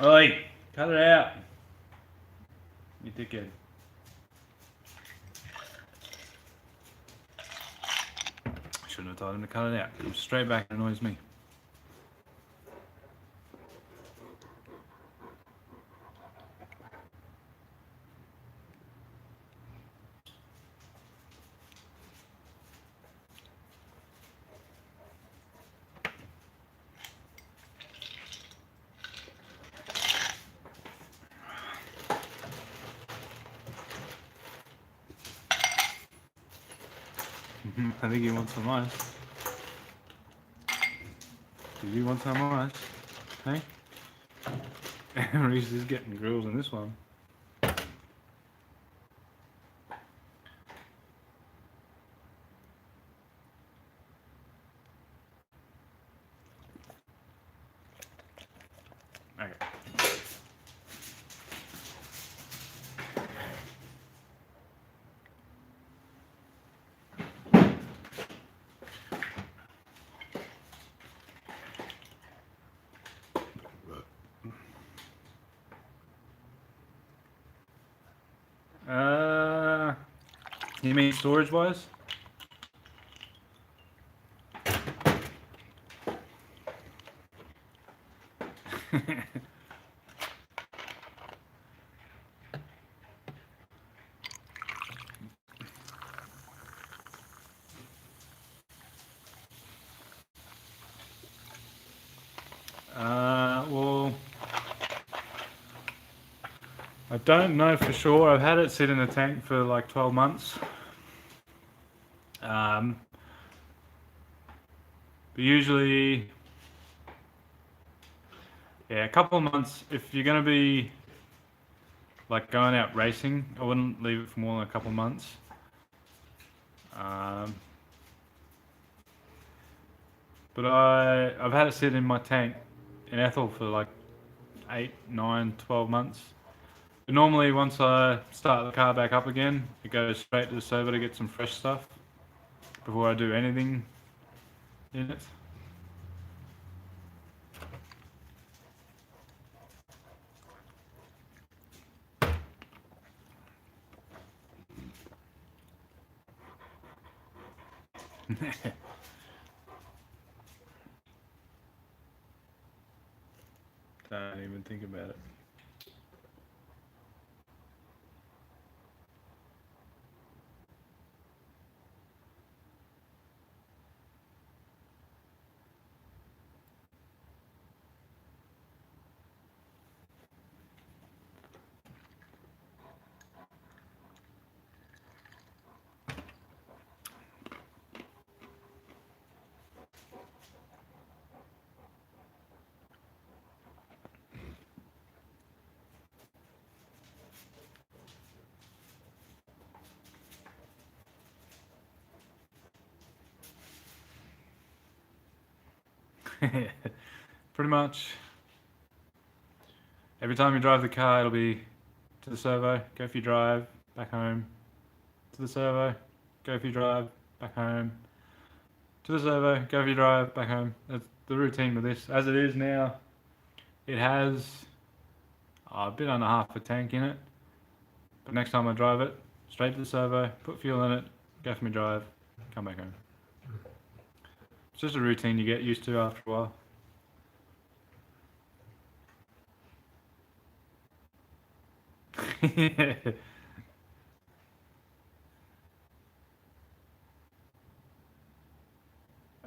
Oi! Cut it out! You dickhead. Shouldn't have told him to cut it out. Comes straight back and annoys me. I think he wants some ice. Do you want some ice? Hey? Reese is getting grills in this one. Okay. You mean storage-wise? Well, I don't know for sure. I've had it sit in the tank for like 12 months. But usually, yeah, a couple of months. If you're going to be like going out racing, I wouldn't leave it for more than a couple of months. But I've had it sit in my tank in Ethel for like 8, 9, 12 months. But normally once I start the car back up again, it goes straight to the server to get some fresh stuff before I do anything in it. Don't even think about it. Pretty much. Every time you drive the car, it'll be to the servo, go for your drive, back home. To the servo, go for your drive, back home. To the servo, go for your drive, back home. That's the routine with this. As it is now, it has a bit under half a tank in it. But next time I drive it, straight to the servo, put fuel in it, go for my drive, come back home. It's just a routine you get used to after a while.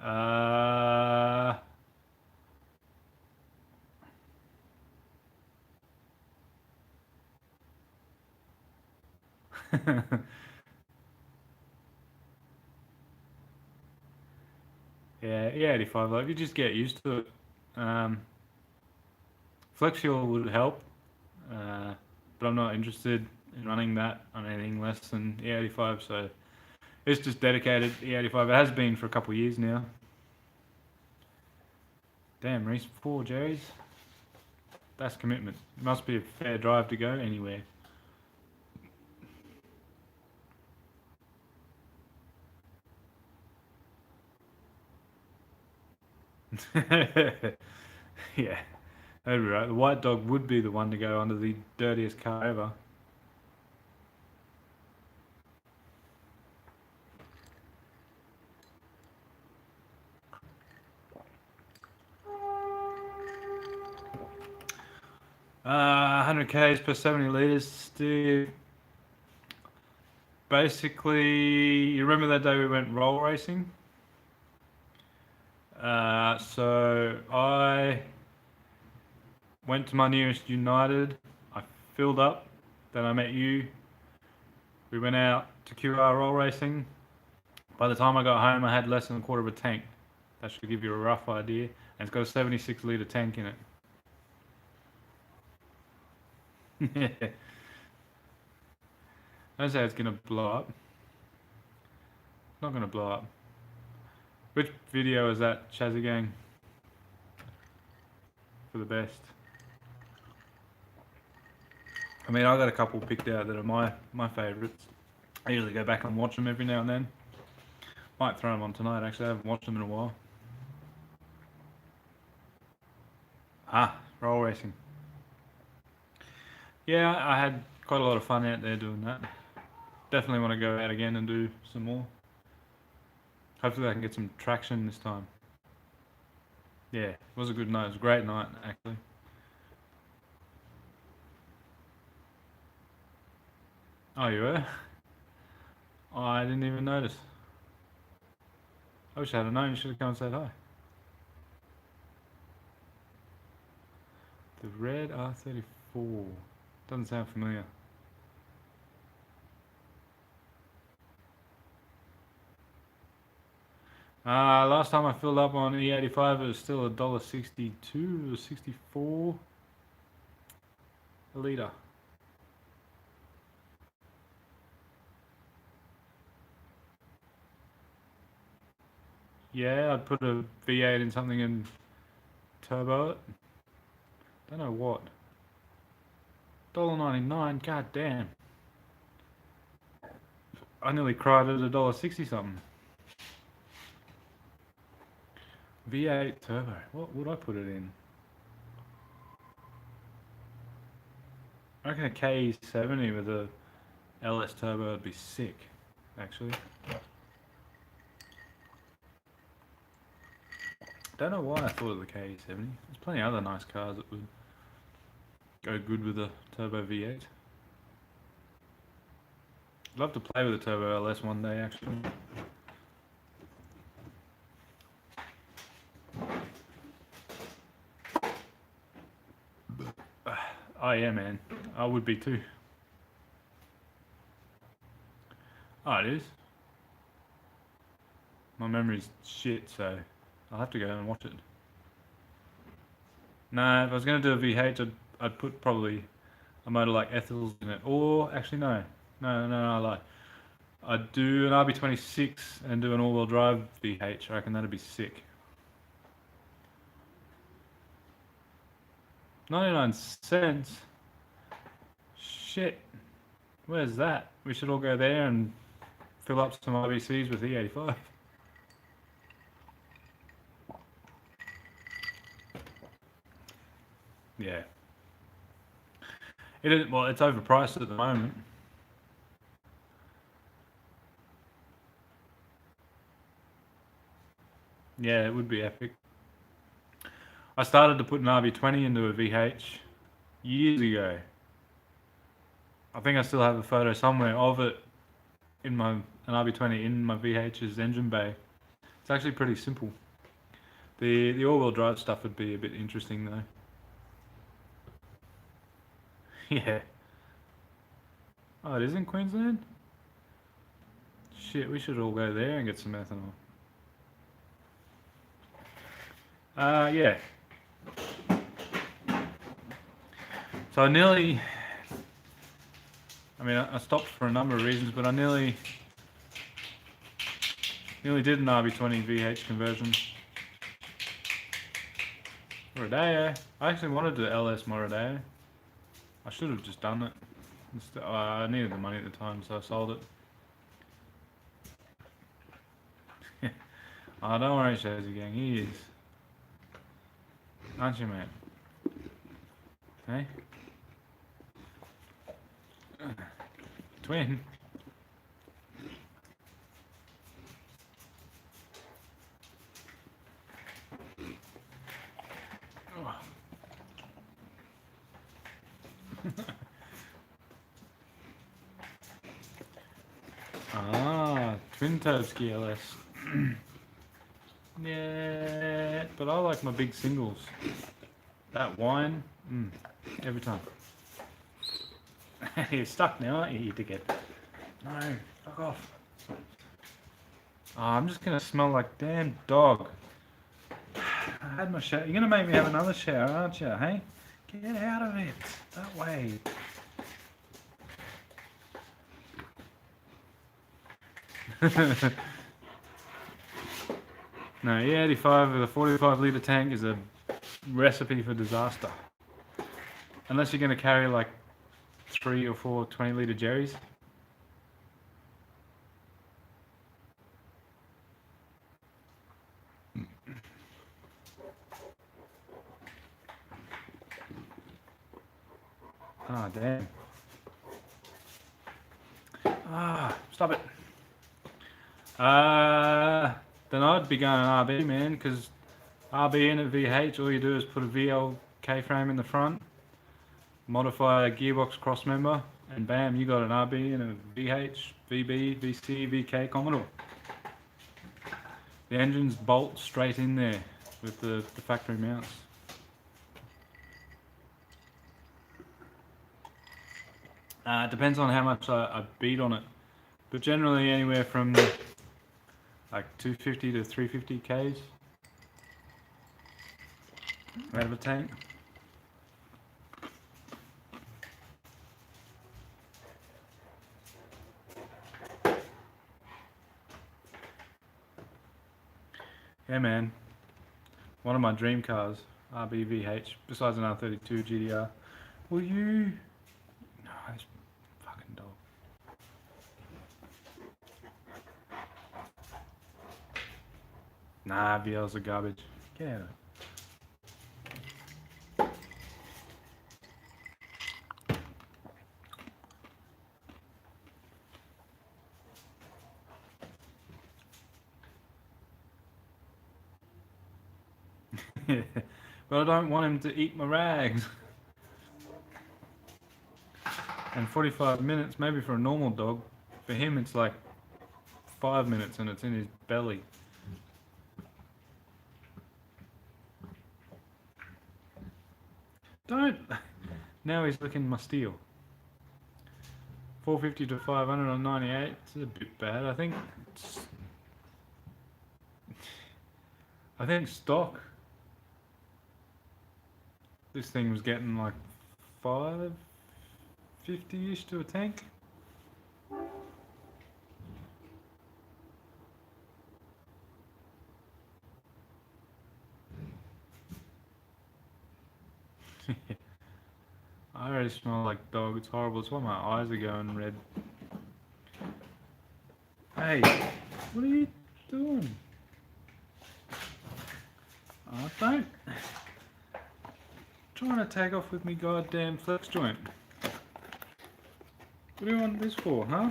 uh, yeah, E85, like you just get used to it. Flex fuel would help, but I'm not interested in running that on anything less than E85, so it's just dedicated E85. It has been for a couple of years now. Damn, Reese, 4 Jerry's. That's commitment. It must be a fair drive to go anywhere. Yeah, that'd be right. The white dog would be the one to go under the dirtiest car ever. Uh, 100 k's per 70 litres, Steve. Basically, you remember that day we went roll racing? So I went to my nearest United, I filled up, then I met you. We went out to QR roll racing. By the time I got home, I had less than a quarter of a tank. That should give you a rough idea. And it's got a 76 litre tank in it. Don't say it's going to blow up. It's not going to blow up. Which video is that, Shazzy Gang? For the best. I mean, I got a couple picked out that are my favourites. I usually go back and watch them every now and then. Might throw them on tonight, actually. I haven't watched them in a while. Ah, roll racing. Yeah, I had quite a lot of fun out there doing that. Definitely want to go out again and do some more. Hopefully I can get some traction this time. Yeah, it was a good night. It was a great night, actually. Oh, you were? Oh, I didn't even notice. I wish I had known. You should have come and said hi. The red R34. Doesn't sound familiar. Last time I filled up on E85, it was still $1.62 or 64 a litre. Yeah, I'd put a V8 in something and turbo it. Don't know what. $1.99, god damn. I nearly cried at $1.60 something. V8 turbo. What would I put it in? I reckon a K70 with a LS turbo would be sick, actually. Don't know why I thought of the K70. There's plenty of other nice cars that would go good with a turbo V8. I'd love to play with a turbo LS one day, actually. Oh yeah, man. I would be too. Oh, it is? My memory's shit, so I'll have to go and watch it. No, if I was going to do a V8, I'd put probably a motor like Ethel's in it. Or, actually no. No, I lie. I'd do an RB26 and do an all-wheel drive V8. I reckon that'd be sick. 99 cents? Shit. Where's that? We should all go there and fill up some RBCs with E85. Yeah. It is, well, it's overpriced at the moment. Yeah, it would be epic. I started to put an RB20 into a VH years ago. I think I still have a photo somewhere of it in an RB20 in my VH's engine bay. It's actually pretty simple. The all-wheel drive stuff would be a bit interesting though. Yeah. Oh, it is in Queensland? Shit, we should all go there and get some ethanol. Yeah. So I stopped for a number of reasons, but I nearly did an RB20 VH conversion. Rodeo. I actually wanted the LS Rodeo. I should have just done it. I needed the money at the time, so I sold it. Oh, don't worry, Shazzy Gang, he is. Aren't you, mate? Hey? Twin? Oh. Twin Tobski LS. Yeah, but I like my big singles. That wine, every time. You're stuck now, aren't you, you dickhead? No, fuck off. Oh, I'm just gonna smell like damn dog. I had my shower. You're gonna make me have another shower, aren't you, hey? Get out of it. That way. No, E85 with a 45 litre tank is a recipe for disaster. Unless you're going to carry like 3 or 4 20 litre Jerry's. Ah, damn. Ah, stop it. Then I'd be going an RB, man, because RB in at VH, all you do is put a VL K-frame in the front, modify a gearbox crossmember, and bam, you got an RB and a VH, VB, VC, VK Commodore. The engines bolt straight in there with the factory mounts. It depends on how much I beat on it, but generally anywhere from like 250 to 350 Ks out of a tank. Yeah, man. One of my dream cars, RBVH, besides an R32 GDR. Will you? No, this fucking dog. Nah, VLs are garbage. Get out of it. But I don't want him to eat my rags. And 45 minutes, maybe for a normal dog, for him it's like 5 minutes and it's in his belly. Don't! Now he's licking my steel. 450 to 500 on 98, it's a bit bad. I think stock, this thing was getting like 550-ish to a tank. already smell like dog. It's horrible. It's why my eyes are going red. Hey, what are you doing? Oh, don't. Trying to take off with me goddamn flex joint. What do you want this for, huh?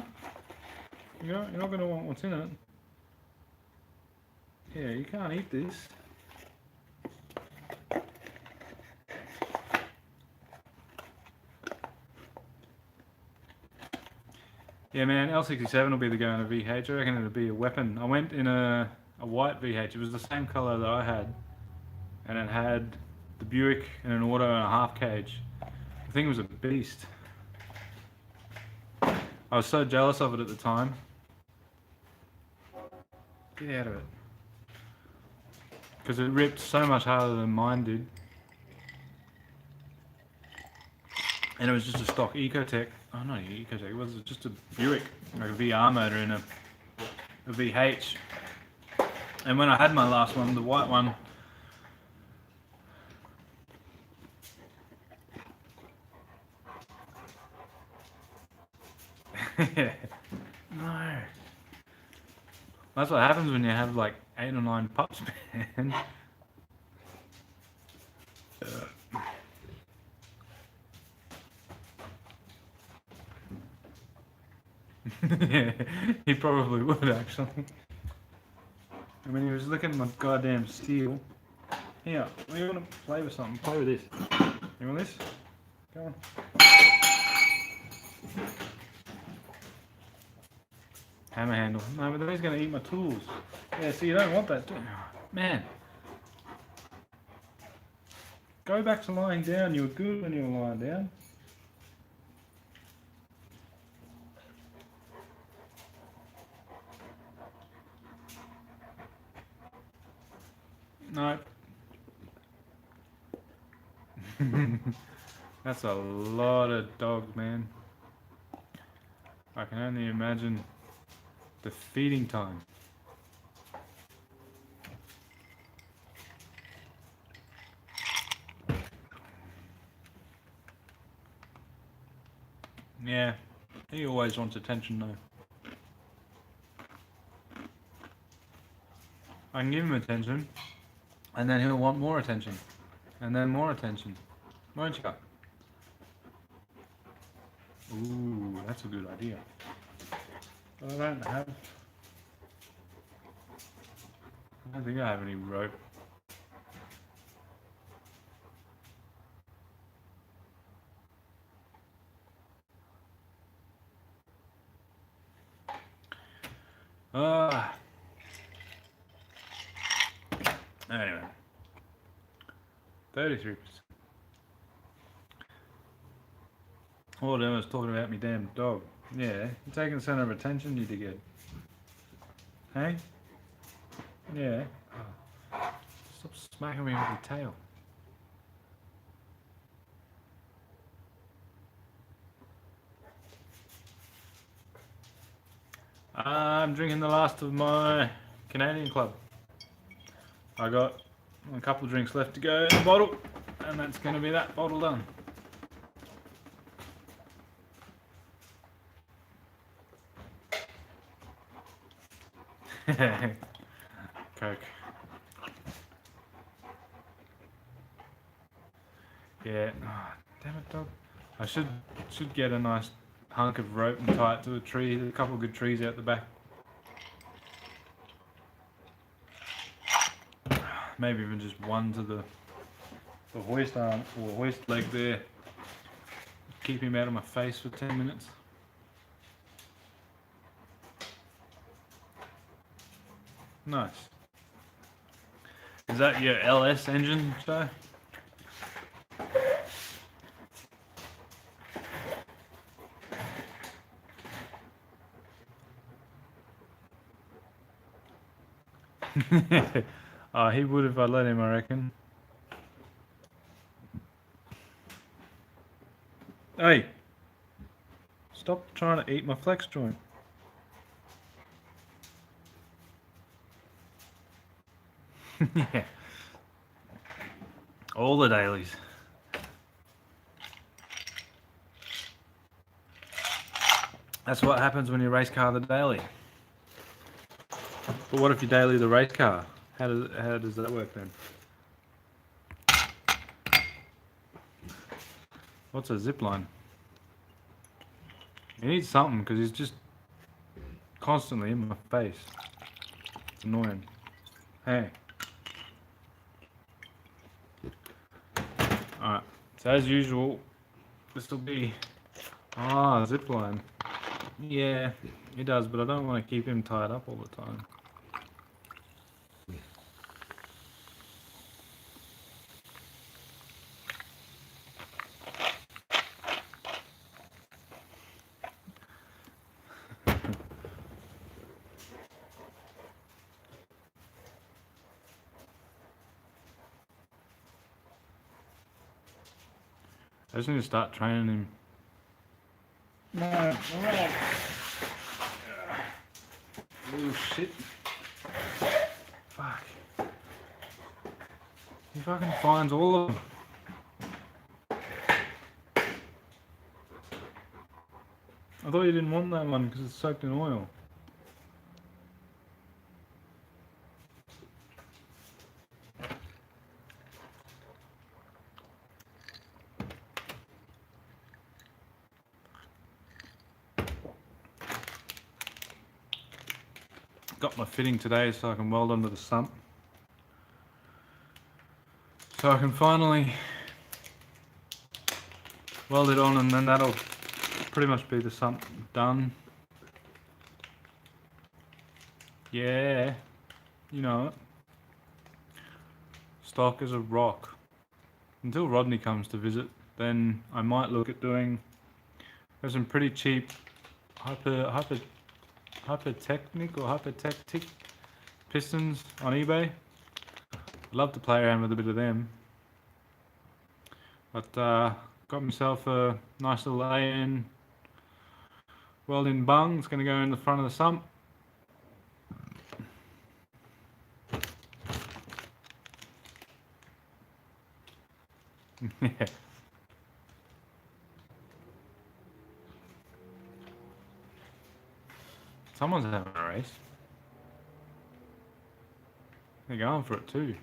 You're not going to want what's in it. Yeah, you can't eat this. Yeah, man, L67 will be the go in a VH. I reckon it'll be a weapon. I went in a white VH. It was the same colour that I had. And it had the Buick and an auto and a half cage. The thing was a beast. I was so jealous of it at the time. Get out of it. Because it ripped so much harder than mine did. And it was just a stock Ecotec. Oh, not an Ecotec. It was just a Buick, like a VR motor in a VH. And when I had my last one, the white one, no. That's what happens when you have like 8 or 9 pups, man. Yeah, he probably would actually. I mean, he was looking at my goddamn steel. Here, you want to play with something? Play with this. You want this? Go on. Hammer handle. No, but then he's going to eat my tools. Yeah, so you don't want that, do you? Man. Go back to lying down. You were good when you were lying down. No. That's a lot of dogs, man. I can only imagine the feeding time. Yeah, he always wants attention though. I can give him attention, and then he'll want more attention, and then more attention. Won't you? Ooh, that's a good idea. But I don't think I have any rope. Anyway. 33%. All them was talking about me damn dog. Yeah, you're taking the centre of attention, you dickhead. Hey? Yeah. Oh. Stop smacking me with your tail. I'm drinking the last of my Canadian Club. I got a couple of drinks left to go in the bottle, and that's going to be that bottle done. Coke. Yeah. Oh, damn it, dog. I should get a nice hunk of rope and tie it to a tree. There's a couple of good trees out the back. Maybe even just one to the hoist arm or hoist leg there. Keep him out of my face for 10 minutes. Nice. Is that your LS engine, Joe? Oh, he would if I let him, I reckon. Hey! Stop trying to eat my flex joint. Yeah. All the dailies. That's what happens when you race car the daily. But what if you daily the race car? How does that work then? What's a zip line? He needs something because he's just constantly in my face. It's annoying. Hey. Alright, so as usual, this will be... Ah, zip line. Yeah, he does, but I don't want to keep him tied up all the time. I just need to start training him. No. Oh shit. Fuck. He fucking finds all of them. I thought you didn't want that one because it's soaked in oil. Got my fitting today so I can weld onto the sump. So I can finally weld it on, and then that'll pretty much be the sump done. Yeah, you know it. Stock as a rock. Until Rodney comes to visit, then I might look at doing... There's some pretty cheap hypertechnic or hypertectic pistons on eBay. I'd love to play around with a bit of them. But got myself a nice little AN welding bung. It's going to go in the front of the sump. Yeah. Someone's having a race. They're going for it too.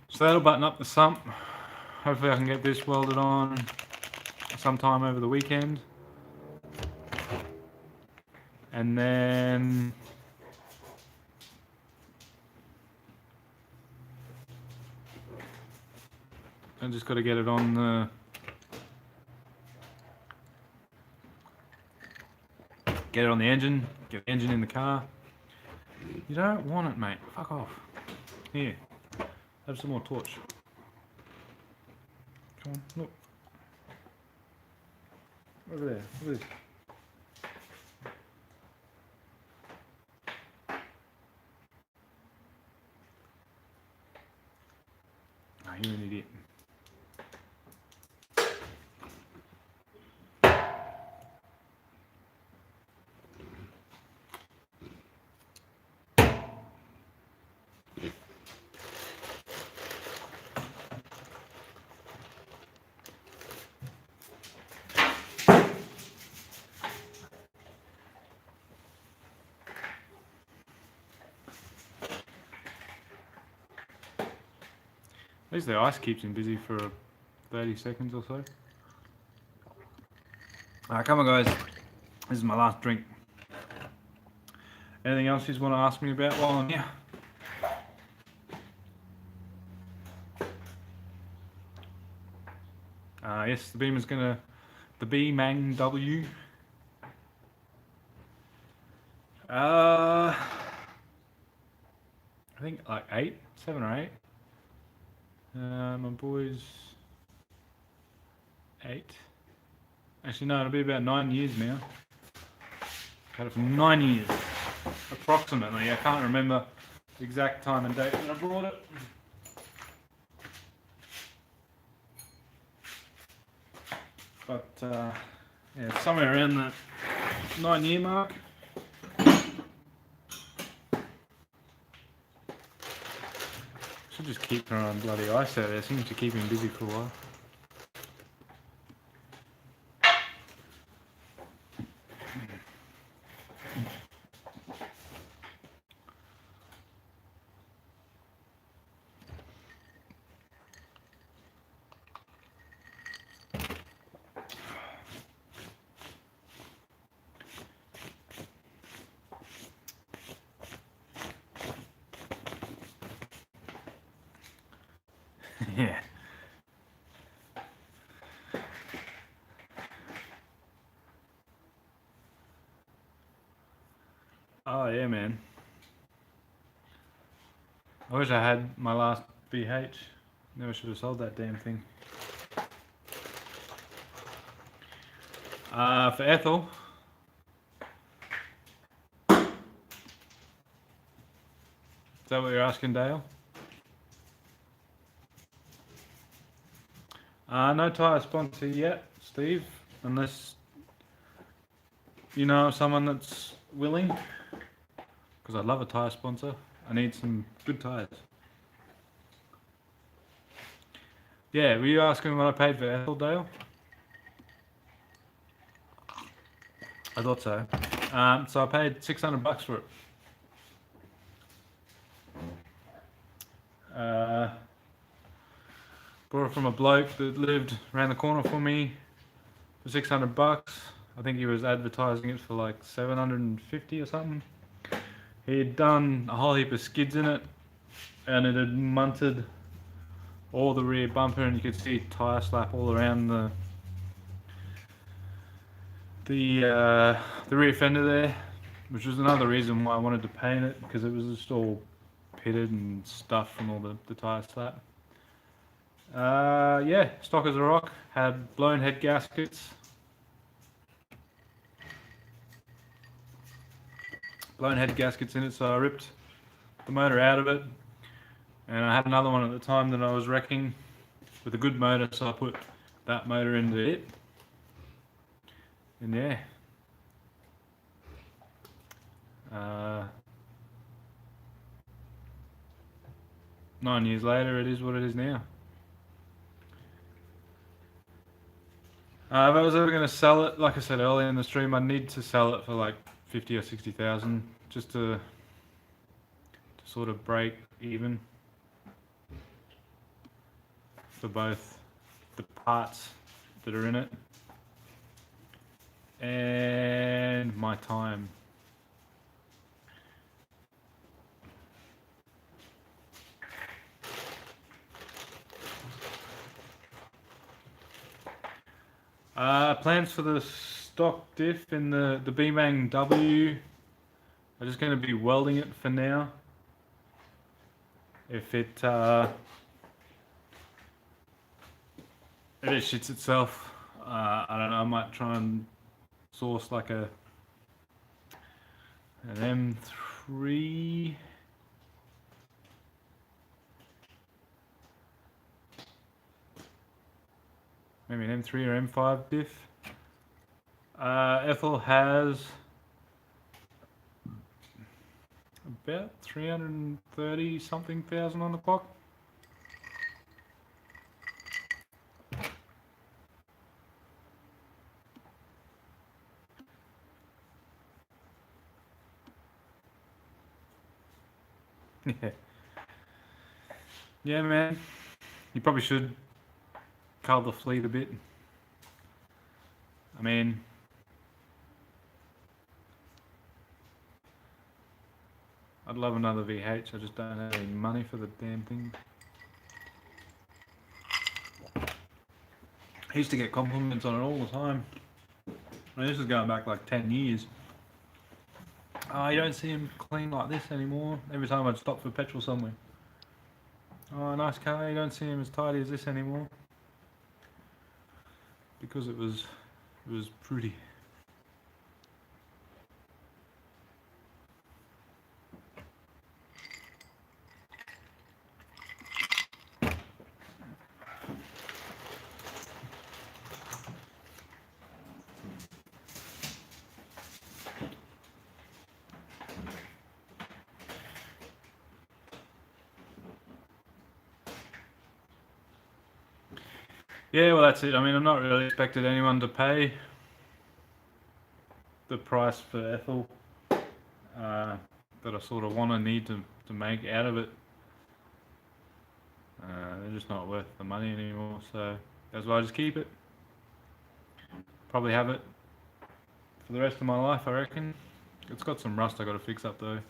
So that'll button up the sump. Hopefully I can get this welded on sometime over the weekend. And then I just got to get it on the engine, get the engine in the car. You don't want it, mate. Fuck off. Here, have some more torch. Come on, look. Over there, look at this. Oh, you're an idiot. At least the ice keeps him busy for 30 seconds or so. Alright, come on guys. This is my last drink. Anything else you want to ask me about while I'm here? Yes, the Beamer's gonna... The B-Mang W. I think like 7 or 8. My boy's 8. Actually, no, it'll be about 9 years now. Had it for 9 years, approximately. I can't remember the exact time and date when I brought it. But yeah, somewhere around the 9-year mark. Should just keep her on bloody ice out there. Seems to keep him busy for a while. Yeah. Oh yeah, man. I wish I had my last VH. Never should have sold that damn thing. For Ethel. Is that what you're asking, Dale? No tyre sponsor yet, Steve, unless you know someone that's willing. Because I'd love a tyre sponsor. I need some good tyres. Yeah, were you asking what I paid for Ethel, Dale? I thought so. So I paid $600 for it. Bought it from a bloke that lived around the corner from me for $600. I think he was advertising it for like $750 or something. He had done a whole heap of skids in it, and it had munted all the rear bumper, and you could see tyre slap all around the rear fender there, which was another reason why I wanted to paint it, because it was just all pitted and stuff from all the tyre slap. Yeah, stock as a rock, had blown head gaskets. Blown head gaskets in it, so I ripped the motor out of it. And I had another one at the time that I was wrecking with a good motor, so I put that motor into it. And yeah. 9 years later, it is what it is now. If I was ever going to sell it, like I said earlier in the stream, I'd need to sell it for like 50 or 60,000 just to sort of break even for both the parts that are in it and my time. Plans for the stock diff in the B-Mang W. I'm just going to be welding it for now. If it shits itself, I don't know, I might try and source like an M3. Maybe an M3 or M5 diff. Ethel has about 330 something thousand on the clock. Yeah. Yeah, man. You probably should cull the fleet a bit. I mean, I'd love another VH, I just don't have any money for the damn thing. I used to get compliments on it all the time. I mean, this is going back like 10 years. Oh, you don't see him clean like this anymore. Every time I'd stop for petrol somewhere. Oh, nice car, you don't see him as tidy as this anymore. Because it was pretty. Yeah, well that's it. I mean, I'm not really expecting anyone to pay the price for Ethel that I sort of want to need to make out of it. They're just not worth the money anymore, so that's why I just keep it. Probably have it for the rest of my life, I reckon. It's got some rust I got to fix up though.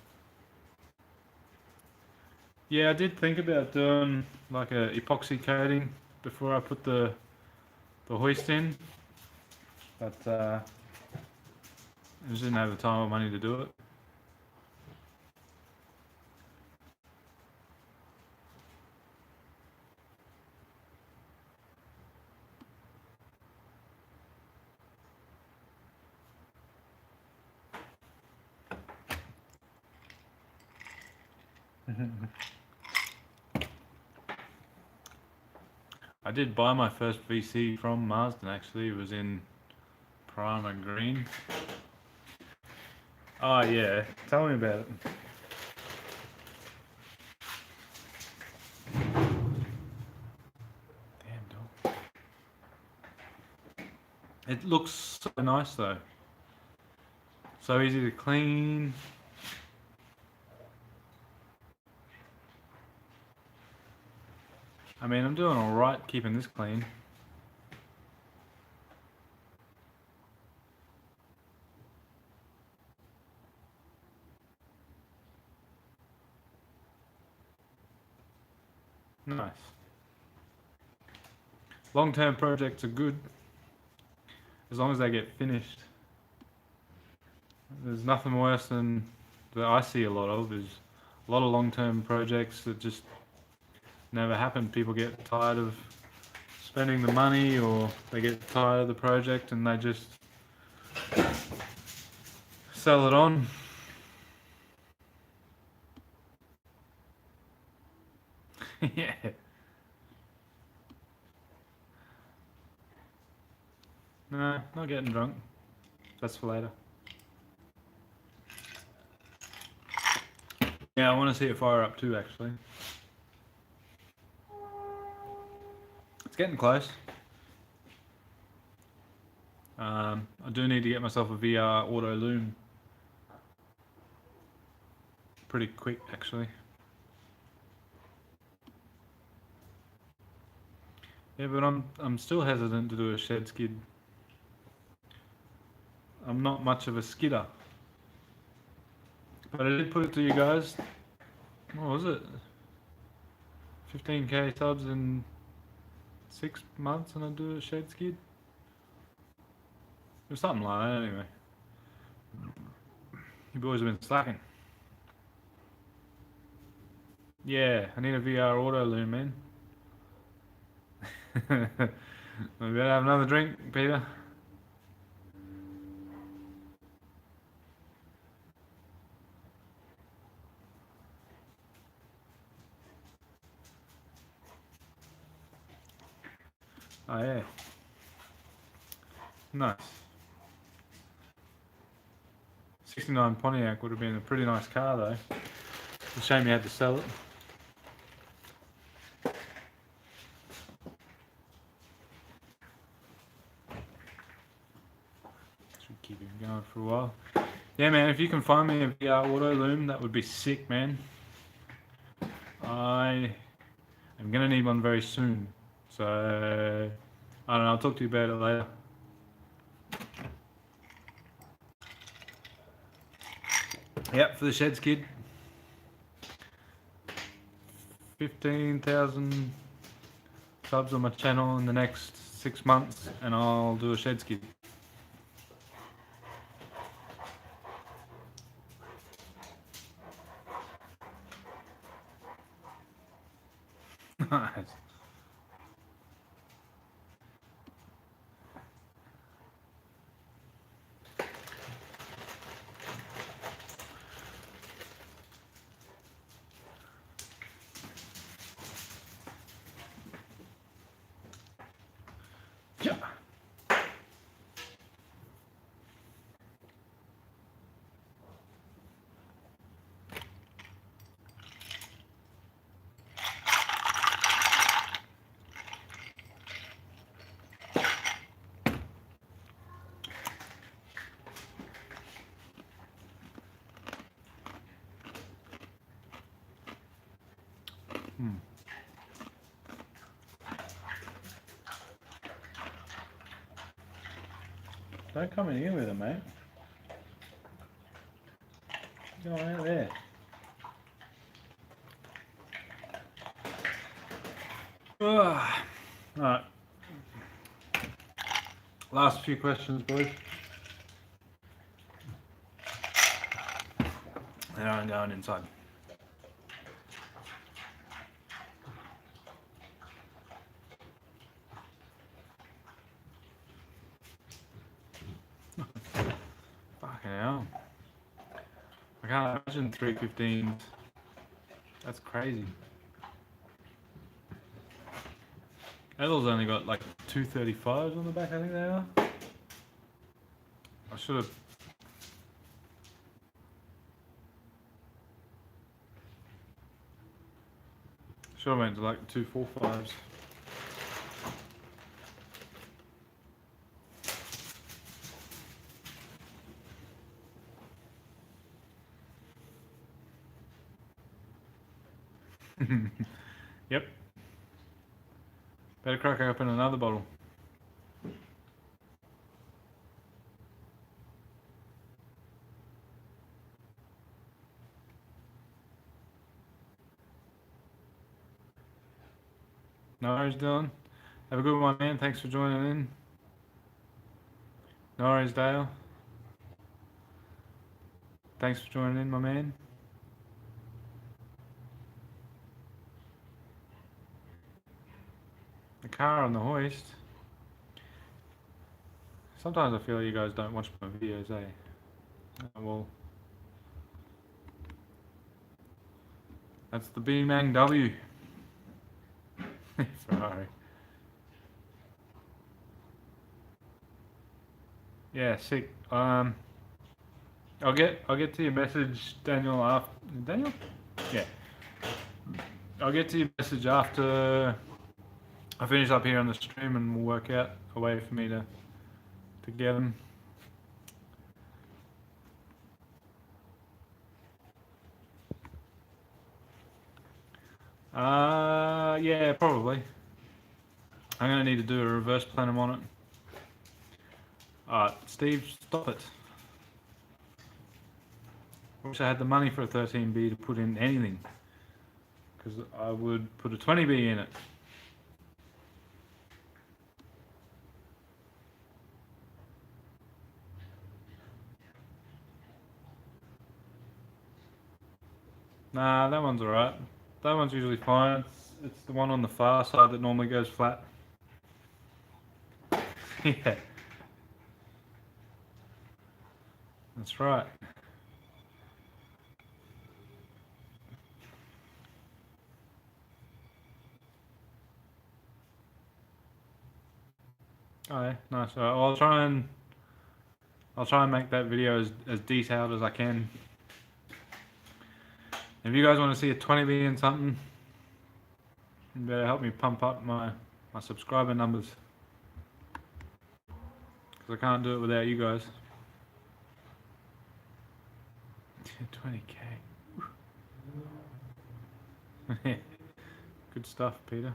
Yeah, I did think about doing like a epoxy coating before I put the hoist in, but I just didn't have the time or money to do it. I did buy my first VC from Marsden actually. It was in Primer Green. Oh yeah, tell me about it. Damn dog. It looks so nice though. So easy to clean. I mean, I'm doing alright keeping this clean. Nice. Long-term projects are good as long as they get finished. There's nothing worse than that I see a lot of is a lot of long-term projects that just never happen. People get tired of spending the money, or they get tired of the project and they just sell it on. Yeah. No, not getting drunk. That's for later. Yeah, I want to see it fire up too, actually. It's getting close. I do need to get myself a VR auto loom. Pretty quick, actually. Yeah, but I'm still hesitant to do a shed skid. I'm not much of a skidder. But I did put it to you guys. What was it? 15k subs in 6 months and I do a shed skid? It was something like that anyway. You boys have been slacking. Yeah, I need a VR auto loom, man. We better have another drink, Peter. Oh yeah. Nice. 69 Pontiac would have been a pretty nice car though. It's a shame you had to sell it. Should keep it going for a while. Yeah man, if you can find me a VR auto loom, that would be sick, man. I am gonna need one very soon. So I don't know, I'll talk to you about it later. Yep, for the shed skid. 15,000 subs on my channel in the next 6 months and I'll do a shed skid. Nice. Yeah. Don't come in here with it, mate. Go on out there. Alright. Last few questions, boys. And I'm going inside. Fucking hell. I can't imagine 315s. That's crazy. Edel's only got like 235s on the back, I think they are. I should have. Should have went to like 245s. Yep. Better crack open another bottle. No worries, Dylan. Have a good one, man. Thanks for joining in. No worries, Dale. Thanks for joining in, my man. The car on the hoist. Sometimes I feel you guys don't watch my videos, eh? Well, that's the Beamang W. Ferrari. Yeah, sick. I'll get to your message, Daniel. After Daniel, yeah. I'll get to your message after I finish up here on the stream, and we'll work out a way for me to get them. Yeah, probably. I'm gonna need to do a reverse plenum on it. Steve, stop it. I wish I had the money for a 13B to put in anything, because I would put a 20B in it. Nah, that one's alright. That one's usually fine. It's the one on the far side that normally goes flat. Yeah. That's right. Oh yeah, nice. I'll try and make that video as detailed as I can. If you guys want to see a 20B in something, you better help me pump up my subscriber numbers, because I can't do it without you guys. 20K. Good stuff, Peter.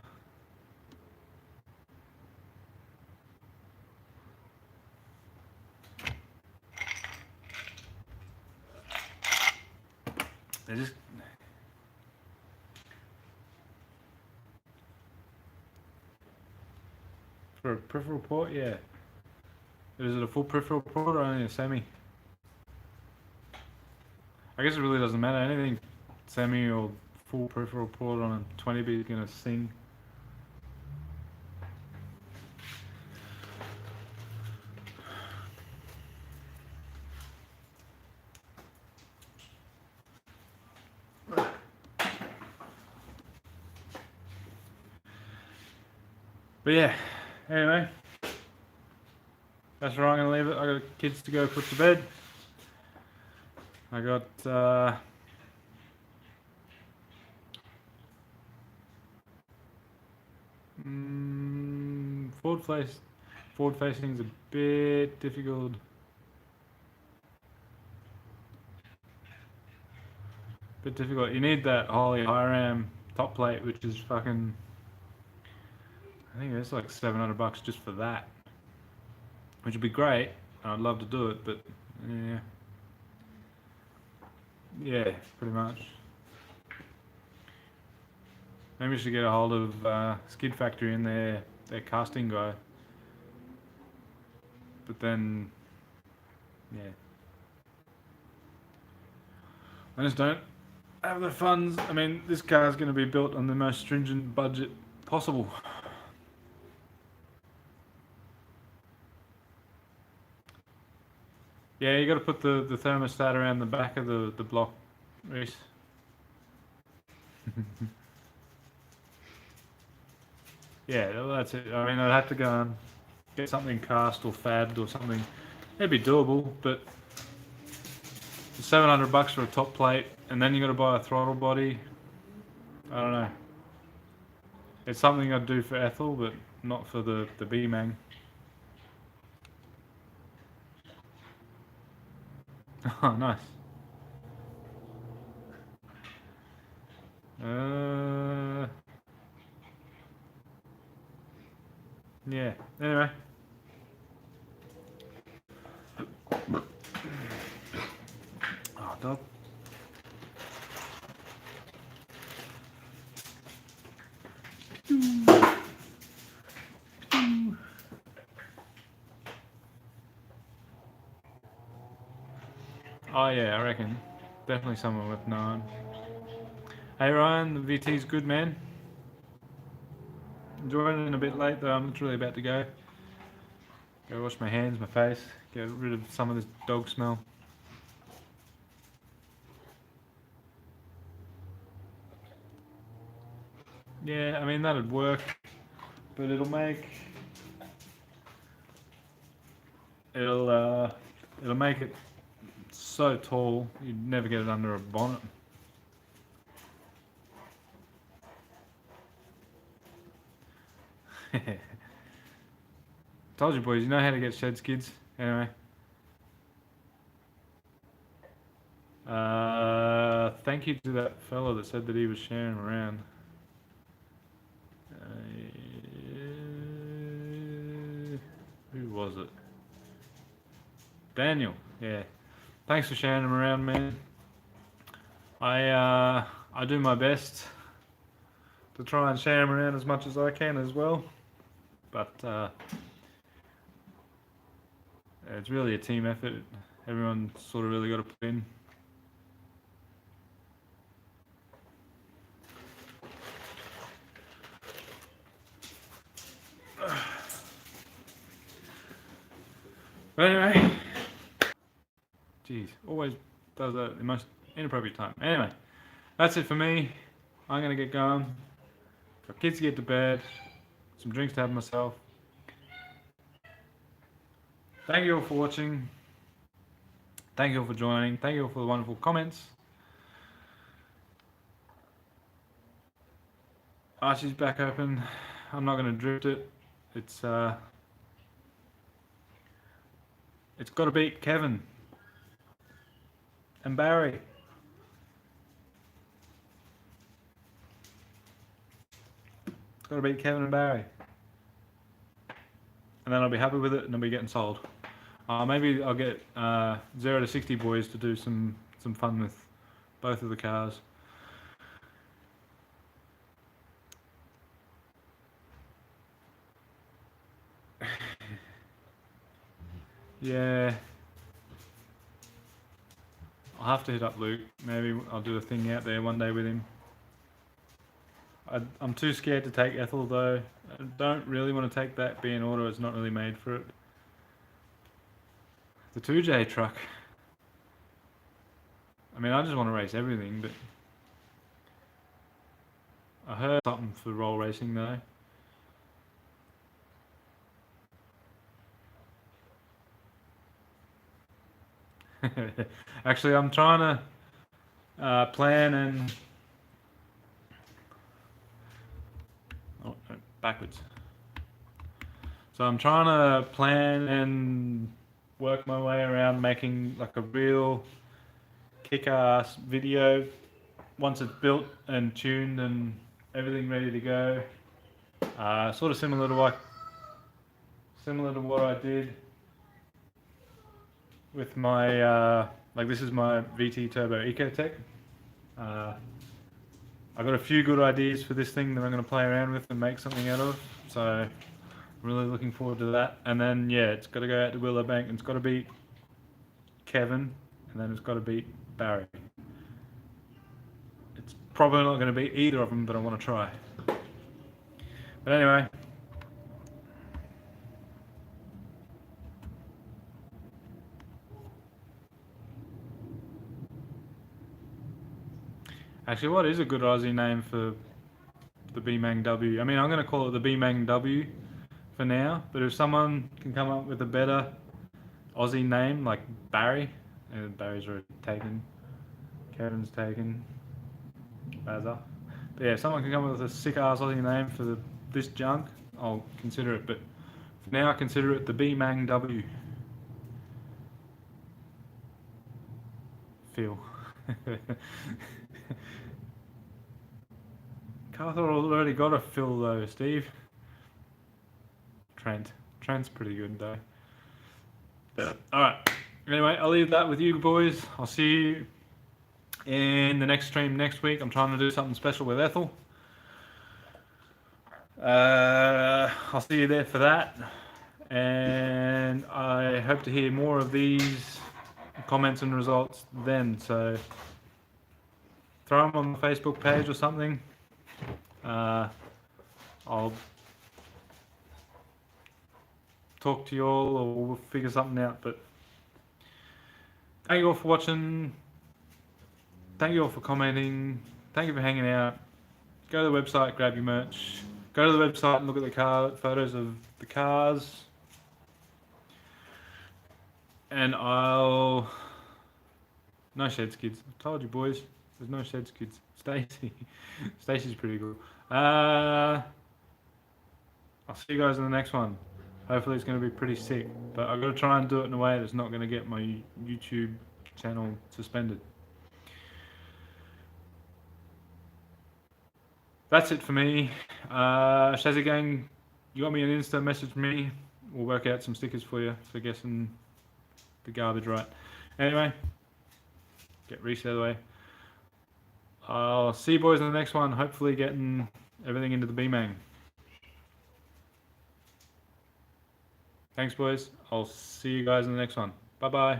They just for a peripheral port, yeah. Is it a full peripheral port or only a semi? I guess it really doesn't matter. Anything semi or full peripheral port on a 20B is gonna sing. But yeah, anyway, that's where I'm gonna leave it. I got kids to go put to bed. I got forward facing is a bit difficult. You need that Holley Hiram top plate, which is fucking, I think it's like $700 just for that, which would be great. I'd love to do it, but yeah, pretty much. Maybe we should get a hold of Skid Factory and their casting guy. But then, yeah, I just don't have the funds. I mean, this car is going to be built on the most stringent budget possible. Yeah, you got to put the thermostat around the back of the block, Reese. Yeah, well, that's it. I mean, I'd have to go and get something cast or fabbed or something. It'd be doable, but $700 for a top plate, and then you got to buy a throttle body. I don't know. It's something I'd do for Ethel, but not for the B-Mang. Oh, nice. Yeah. Anyway. Oh, dog. Oh yeah, I reckon. Definitely someone with 9. Hey Ryan, the VT's good, man. Joining a bit late though, I'm literally about to go. Go wash my hands, my face, get rid of some of this dog smell. Yeah, I mean that'd work, but it'll make it so tall you'd never get it under a bonnet. Told you boys, you know how to get shed skids. Anyway. Thank you to that fellow that said that he was sharing around. Who was it? Daniel, yeah. Thanks for sharing them around, man. I do my best to try and share them around as much as I can as well, but it's really a team effort. Everyone sort of really got to put in. But anyway, jeez, always does that at the most inappropriate time. Anyway, that's it for me. I'm gonna get going. Got kids to get to bed. Some drinks to have myself. Thank you all for watching. Thank you all for joining. Thank you all for the wonderful comments. Archie's back open. I'm not gonna drift it. It's got to beat Kevin and Barry. It's got to beat Kevin and Barry, and then I'll be happy with it, and I'll be getting sold. Maybe I'll get 0 to 60 boys to do some fun with both of the cars. Yeah. I'll have to hit up Luke. Maybe I'll do a thing out there one day with him. I'm too scared to take Ethel though. I don't really want to take that being auto. It's not really made for it. The 2J truck. I mean, I just want to race everything, but I heard something for roll racing though. Actually, I'm trying to plan and... Oh, no, backwards. So I'm trying to plan and work my way around making like a real kick-ass video once it's built and tuned and everything ready to go. Sort of similar to what I did with my like this is my VT Turbo Ecotec. I got a few good ideas for this thing that I'm going to play around with and make something out of. So I'm really looking forward to that. And then yeah, it's got to go out to Willowbank and it's got to beat Kevin, and then it's got to beat Barry. It's probably not going to beat either of them, but I want to try. But anyway. Actually, what is a good Aussie name for the BMang W? I mean, I'm going to call it the BMang W for now, but if someone can come up with a better Aussie name, like Barry, and Barry's already taken, Kevin's taken, Bazza. But yeah, if someone can come up with a sick ass Aussie name for this junk, I'll consider it, but for now I consider it the BMang W. Phil. Carthor already got a Phil though, Steve. Trent's pretty good though. Alright, anyway, I'll leave that with you boys. I'll see you in the next stream next week. I'm trying to do something special with Ethel. I'll see you there for that. And I hope to hear more of these comments and results then. So throw them on the Facebook page or something. I'll talk to you all, or we'll figure something out. But thank you all for watching. Thank you all for commenting. Thank you for hanging out. Go to the website, grab your merch. Go to the website and look at the photos of the cars. And I'll... No sheds, kids. I told you, boys. There's no sheds, kids. Stacy. Stacy's pretty cool. I'll see you guys in the next one. Hopefully it's going to be pretty sick. But I've got to try and do it in a way that's not going to get my YouTube channel suspended. That's it for me. Shazzy Gang, you got me an Insta, message me. We'll work out some stickers for you for guessing the garbage right. Anyway, get Reese out of the way. I'll see you boys in the next one. Hopefully getting everything into the BMang. Thanks boys. I'll see you guys in the next one. Bye bye.